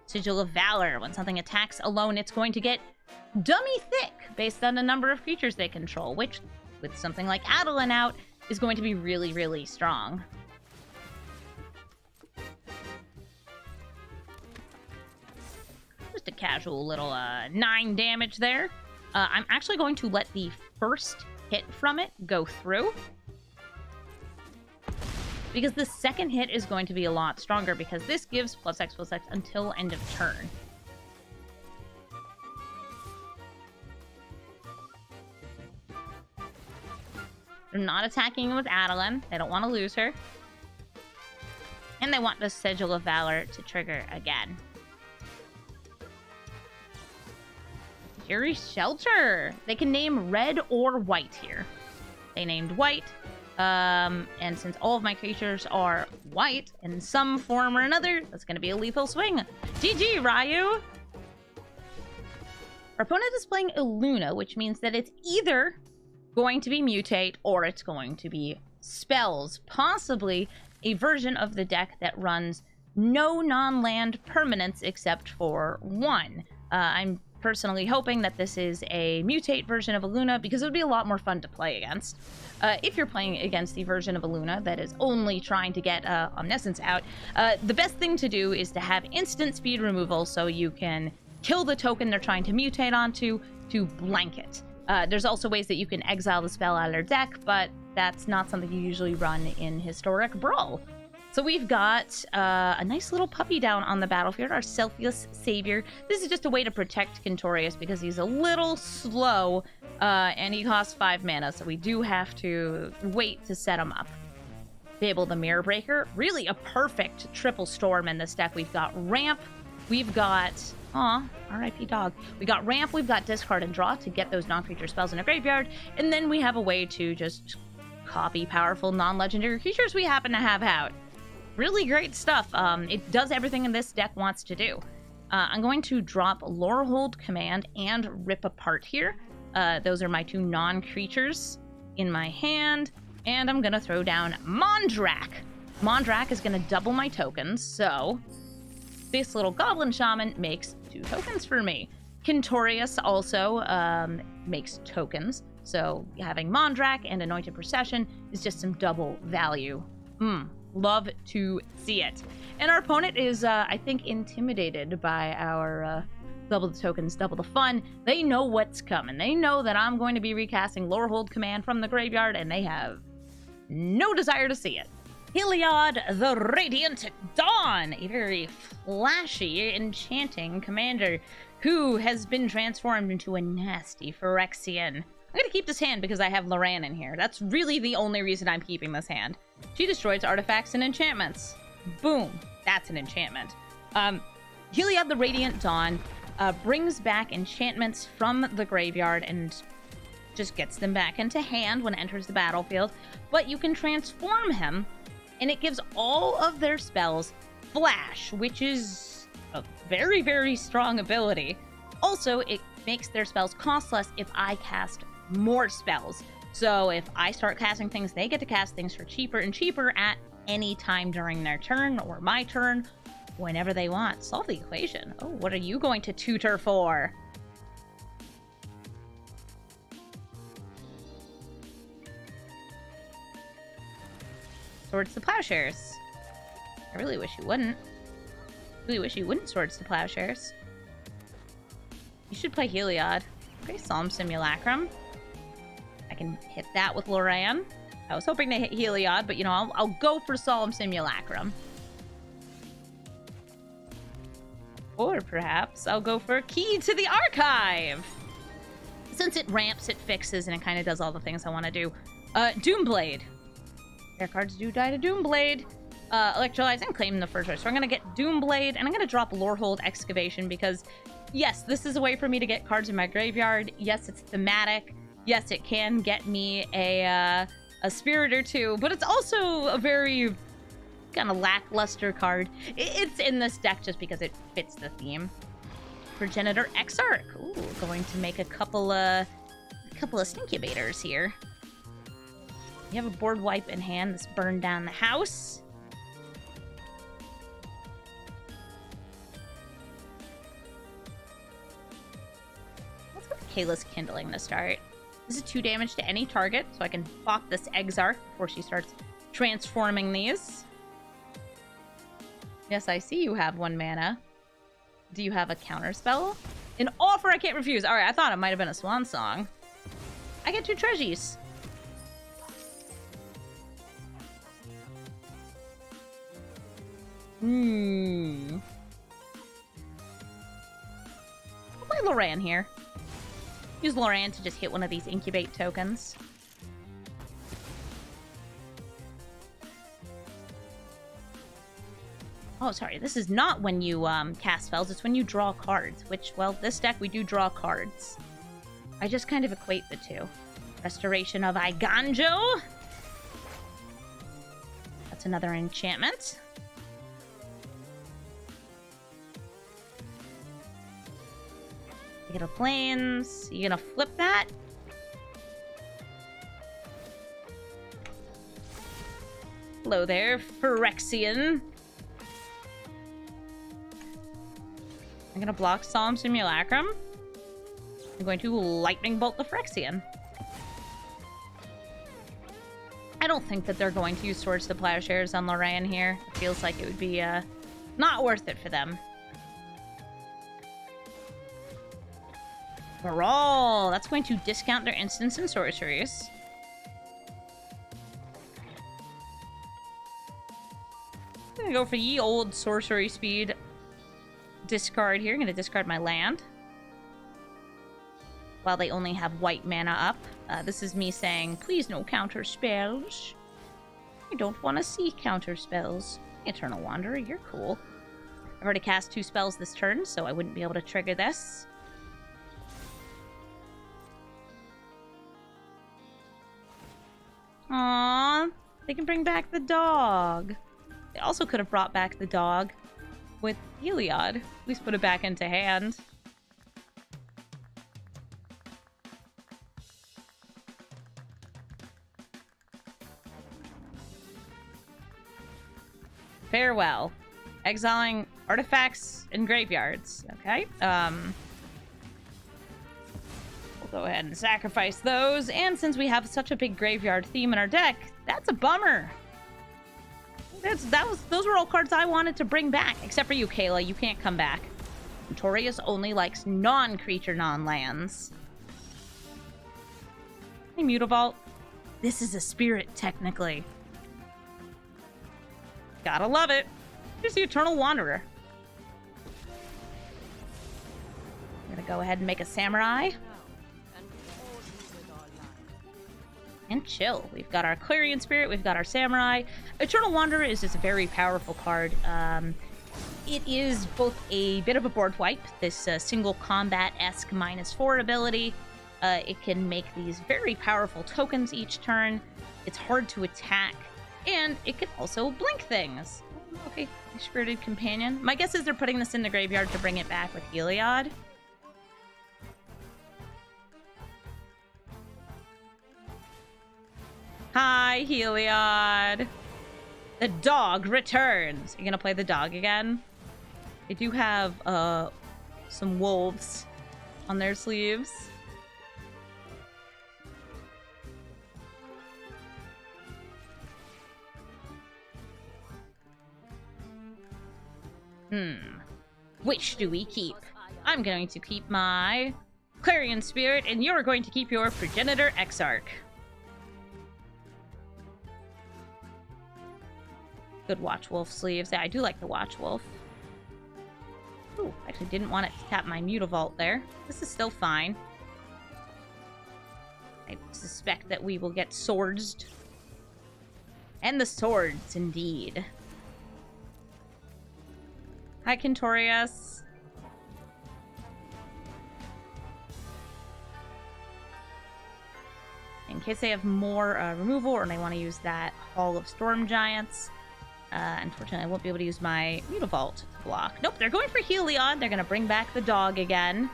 [SPEAKER 1] Sigil of Valor. When something attacks alone, it's going to get dummy thick based on the number of creatures they control, which, with something like Adeline out, is going to be really, really strong. Just a casual little 9 damage there. I'm actually going to let the first hit from it go through, because the second hit is going to be a lot stronger, because this gives +X/+X until end of turn. They're not attacking with Adeline. They don't want to lose her. And they want the Sigil of Valor to trigger again. Fury Shelter. They can name red or white here. They named white. And since all of my creatures are white in some form or another, that's going to be a lethal swing. GG, Ryu! Our opponent is playing Illuna, which means that it's either going to be Mutate or it's going to be Spells. Possibly a version of the deck that runs no non-land permanents except for 1. I'm personally hoping that this is a Mutate version of Illuna, because it would be a lot more fun to play against. If you're playing against the version of Illuna that is only trying to get Omniscience out, the best thing to do is to have instant speed removal so you can kill the token they're trying to mutate onto to blanket. There's also ways that you can exile the spell out of their deck, but that's not something you usually run in historic Brawl. So we've got a nice little puppy down on the battlefield, our Selfless Savior. This is just a way to protect Quintorius because he's a little slow and he costs 5 mana, so we do have to wait to set him up. Fable the Mirror Breaker, really a perfect triple storm in this deck. We've got Ramp, we've got... Aw, R.I.P. dog. We got Ramp, we've got Discard and Draw to get those non-creature spells in a graveyard, and then we have a way to just copy powerful non-legendary creatures we happen to have out. Really great stuff. It does everything in this deck wants to do. I'm going to drop Lorehold Command and Rip Apart here. Those are my 2 non-creatures in my hand, and I'm going to throw down Mondrak. Mondrak is going to double my tokens, so this little Goblin Shaman makes 2 tokens for me. Quintorius also makes tokens, so having Mondrak and Anointed Procession is just some double value. Love to see it. And our opponent is, I think, intimidated by our double the tokens, double the fun. They know what's coming. They know that I'm going to be recasting Lorehold Command from the graveyard, and they have no desire to see it. Heliod the Radiant Dawn, a very flashy, enchanting commander who has been transformed into a nasty Phyrexian. I'm going to keep this hand because I have Loran in here. That's really the only reason I'm keeping this hand. She destroys artifacts and enchantments. Boom. That's an enchantment. Heliod the Radiant Dawn brings back enchantments from the graveyard and just gets them back into hand when it enters the battlefield. But you can transform him, and it gives all of their spells Flash, which is a very, very strong ability. Also, it makes their spells cost less if I cast more spells. So if I start casting things, they get to cast things for cheaper and cheaper at any time during their turn or my turn, whenever they want. Solve the equation. Oh, what are you going to tutor for? Swords to Plowshares. I really wish you wouldn't. Really wish you wouldn't Swords to Plowshares. You should play Heliod. Okay, Solemn Simulacrum. I can hit that with Loran. I was hoping to hit Heliod, but you know, I'll go for Solemn Simulacrum. Or perhaps I'll go for Key to the Archive. Since it ramps, it fixes, and it kind of does all the things I want to do. Doomblade. Rare cards do die to Doomblade. Electrolyze and claim the first choice. So I'm going to get Doomblade, and I'm going to drop Lorehold Excavation because, yes, this is a way for me to get cards in my graveyard. Yes, it's thematic. Yes, it can get me a spirit or two, but it's also a very kind of lackluster card. It's in this deck just because it fits the theme. Progenitor Exarch. Ooh, going to make a couple of Stinkubators here. You have a board wipe in hand. Let's burn down the house. Let's go with Kayla's Kindling to start. This is 2 damage to any target, so I can pop this Exarch before she starts transforming these. Yes, I see you have 1 mana. Do you have a counter spell? An offer I can't refuse. All right, I thought it might have been a swan song. I get 2 treasures. I'll play Loran here. Use Loran to just hit one of these incubate tokens. Oh, sorry. This is not when you cast spells. It's when you draw cards, which, well, this deck we do draw cards. I just kind of equate the two. Restoration of Eiganjo. That's another enchantment. You get a plains. You gonna flip that? Hello there, Phyrexian. I'm gonna block Solemn Simulacrum. I'm going to Lightning Bolt the Phyrexian. I don't think that they're going to use Swords to Plowshares on Loran here. It feels like it would be not worth it for them. Brawl! That's going to discount their instants and sorceries. I'm gonna go for ye old sorcery speed discard here. I'm gonna discard my land. While they only have white mana up. This is me saying, please no counter spells. I don't want to see counter spells. Eternal Wanderer, you're cool. I've already cast 2 spells this turn, so I wouldn't be able to trigger this. Aww, they can bring back the dog. They also could have brought back the dog with Heliod. At least put it back into hand. Farewell. Exiling artifacts and graveyards. Okay. We'll go ahead and sacrifice those. And since we have such a big graveyard theme in our deck, that's a bummer. Those were all cards I wanted to bring back. Except for you, Kayla. You can't come back. Quintorius only likes non-creature, non-lands. Hey, Mutavault. This is a spirit, technically. Gotta love it. Here's the Eternal Wanderer. I'm gonna go ahead and make a Samurai. And chill. We've got our Clarion Spirit, we've got our Samurai. Eternal Wanderer is just a very powerful card. It is both a bit of a board wipe, this single combat-esque -4 ability. It can make these very powerful tokens each turn. It's hard to attack. And it can also blink things. Okay, Spirited Companion. My guess is they're putting this in the graveyard to bring it back with Heliod. Hi, Heliod. The dog returns. Are you gonna play the dog again? They do have some wolves on their sleeves. Which do we keep? I'm going to keep my Clarion Spirit, and you're going to keep your Progenitor Exarch. Good Watchwolf sleeves. Yeah, I do like the Watchwolf. Ooh, actually didn't want it to tap my Mutavault there. This is still fine. I suspect that we will get swordsed. And the swords, indeed. Hi, Quintorius. In case they have more removal or they want to use that Hall of Storm Giants. Unfortunately, I won't be able to use my Mutavault to block. Nope, they're going for Heliod. They're going to bring back the dog again.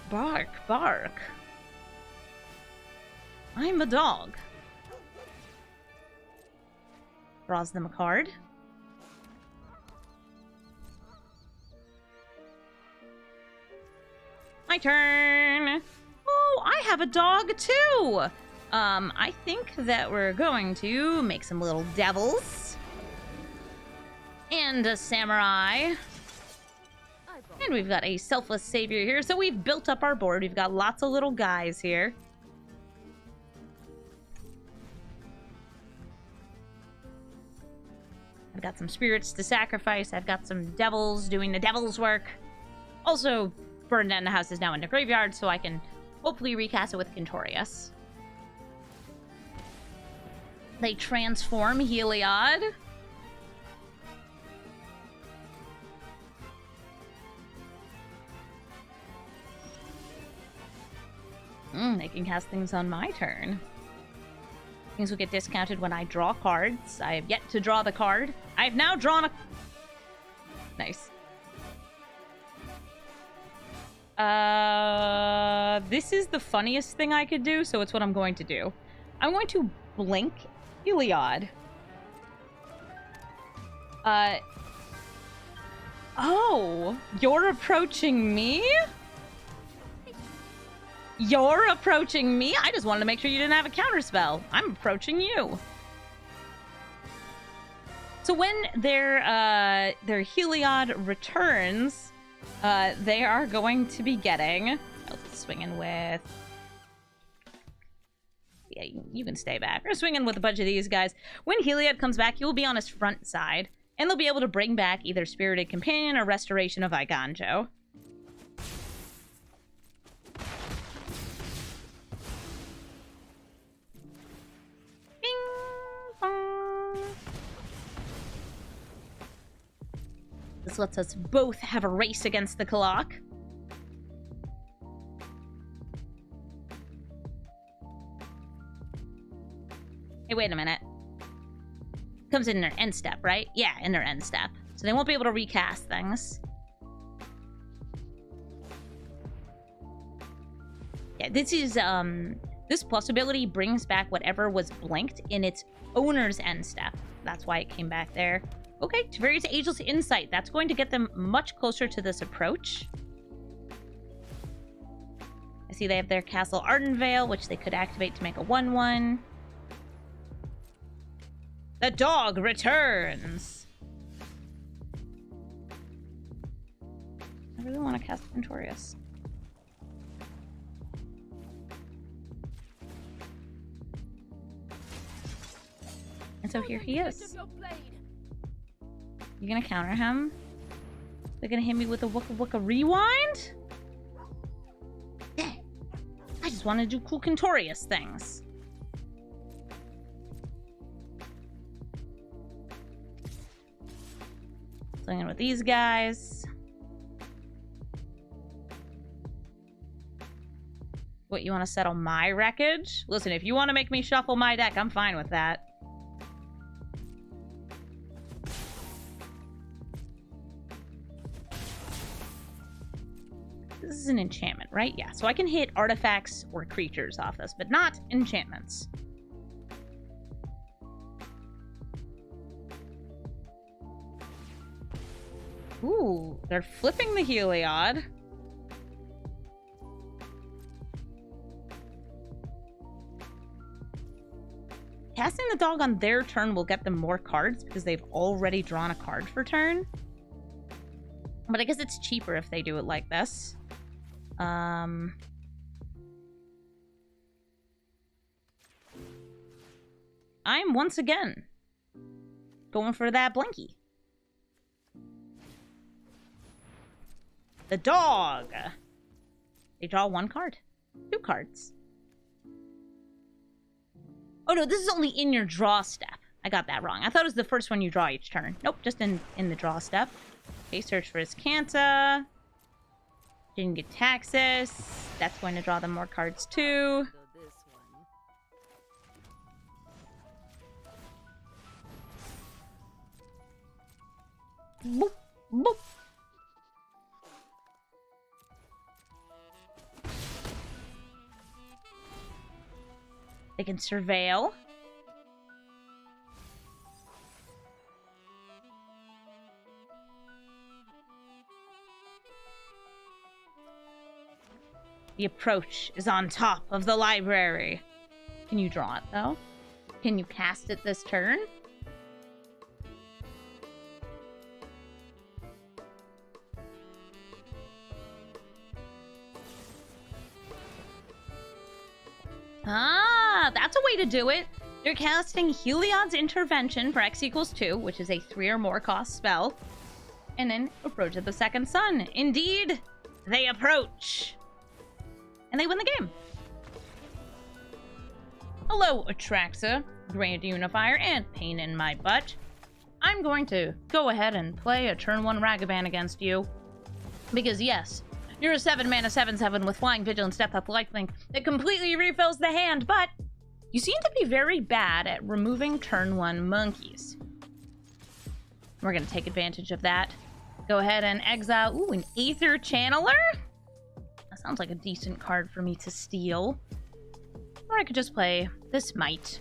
[SPEAKER 1] Bark, bark. I'm a dog. Draws them a card. My turn. Oh, I have a dog too. I think that we're going to make some little devils. And a samurai. And we've got a Selfless savior here. So we've built up our board. We've got lots of little guys here. I've got some spirits to sacrifice. I've got some devils doing the devil's work. Also, Burned Down the House is now in the graveyard, so I can hopefully recast it with Quintorius. They transform Heliod. They can cast things on my turn. Things will get discounted when I draw cards. I have yet to draw the card. I have now drawn a... Nice. This is the funniest thing I could do, so it's what I'm going to do. I'm going to blink Heliod. Oh, you're approaching me? You're approaching me? I just wanted to make sure you didn't have a counterspell. I'm approaching you. So when their Heliod returns, they are going to be getting... swinging with... Yeah, you can stay back. We're swinging with a bunch of these guys. When Heliod comes back, he will be on his front side, and they'll be able to bring back either Spirited Companion or Restoration of Eiganjo. This lets us both have a race against the clock. Hey, wait a minute. Comes in their end step, right? Yeah, in their end step. So they won't be able to recast things. Yeah, this is, this possibility brings back whatever was blinked in its owner's end step. That's why it came back there. Okay, Tiberius Ageless Insight. That's going to get them much closer to this approach. I see they have their Castle Ardenvale, which they could activate to make a 1/1. The dog returns! I really want to cast Quintorius. And so here he is. You gonna counter him? They're gonna hit me with a Wooka Wooka Rewind? Yeah. I just want to do cool Quintorius things. Swinging with these guys. What, you want to settle my wreckage? Listen, if you want to make me shuffle my deck, I'm fine with that. This is an enchantment, right? Yeah, so I can hit artifacts or creatures off this, but not enchantments. Ooh, they're flipping the Heliod. Casting the dog on their turn will get them more cards because they've already drawn a card for turn. But I guess it's cheaper if they do it like this. I'm once again going for that Blinky. The dog. They draw 1 card. 2 cards. Oh no, this is only in your draw step. I got that wrong. I thought it was the first one you draw each turn. Nope, just in the draw step. Okay, search for his Canta. Didn't get Taxus. That's going to draw them more cards too. Boop, boop. They can surveil. The approach is on top of the library. Can you draw it, though? Can you cast it this turn? Ah, that's a way to do it. You're casting Heliod's Intervention for X equals 2, which is a 3 or more cost spell. And then Approach of the Second Sun. Indeed, they approach. And they win the game. Hello, Atraxa, Grand Unifier, and Pain in My Butt. I'm going to go ahead and play a turn 1 Ragavan against you. Because yes, you're a 7-mana 7/7 with Flying Vigilance, Depth Up, Lifelink that completely refills the hand, but you seem to be very bad at removing turn 1 monkeys. We're going to take advantage of that. Go ahead and exile, ooh, an Aether Channeler? That sounds like a decent card for me to steal. Or I could just play this Might.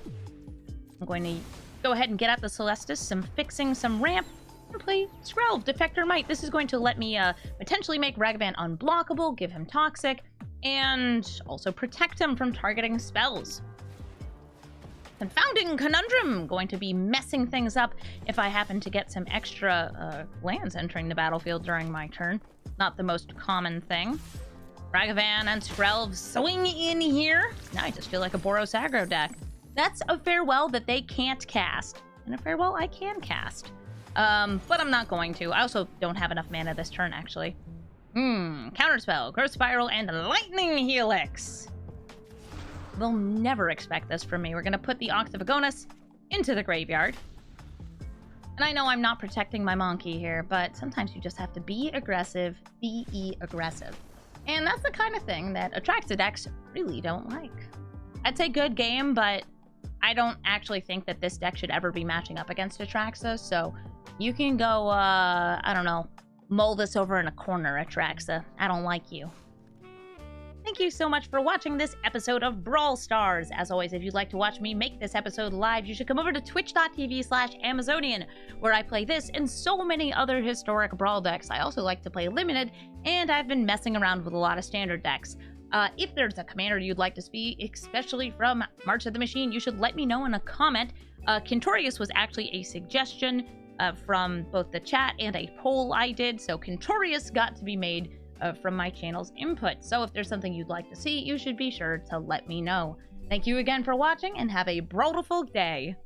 [SPEAKER 1] I'm going to go ahead and get out the Celestis, some fixing, some ramp, and play Skrelv, Defector Might. This is going to let me potentially make Ragavan unblockable, give him Toxic, and also protect him from targeting spells. Confounding Conundrum, going to be messing things up if I happen to get some extra lands entering the battlefield during my turn. Not the most common thing. Ragavan and Skrelv swing in here. Now I just feel like a Boros aggro deck. That's a Farewell that they can't cast. And a Farewell I can cast. But I'm not going to. I also don't have enough mana this turn, actually. Counterspell, Growth Spiral, and Lightning Helix. They'll never expect this from me. We're going to put the Ox of Agonis into the graveyard. And I know I'm not protecting my monkey here, but sometimes you just have to be aggressive, be aggressive. And that's the kind of thing that Atraxa decks really don't like. I'd say good game, but I don't actually think that this deck should ever be matching up against Atraxa, so you can go, I don't know, mull this over in a corner, Atraxa. I don't like you. Thank you so much for watching this episode of Brawl Stars. As always, if you'd like to watch me make this episode live, you should come over to twitch.tv/Amazonian, where I play this and so many other historic Brawl decks. I also like to play Limited, and I've been messing around with a lot of standard decks. If there's a commander you'd like to see, especially from March of the Machine, you should let me know in a comment. Quintorius was actually a suggestion from both the chat and a poll I did, so Quintorius got to be made from my channel's input. So if there's something you'd like to see, you should be sure to let me know. Thank you again for watching, and have a brawlful day.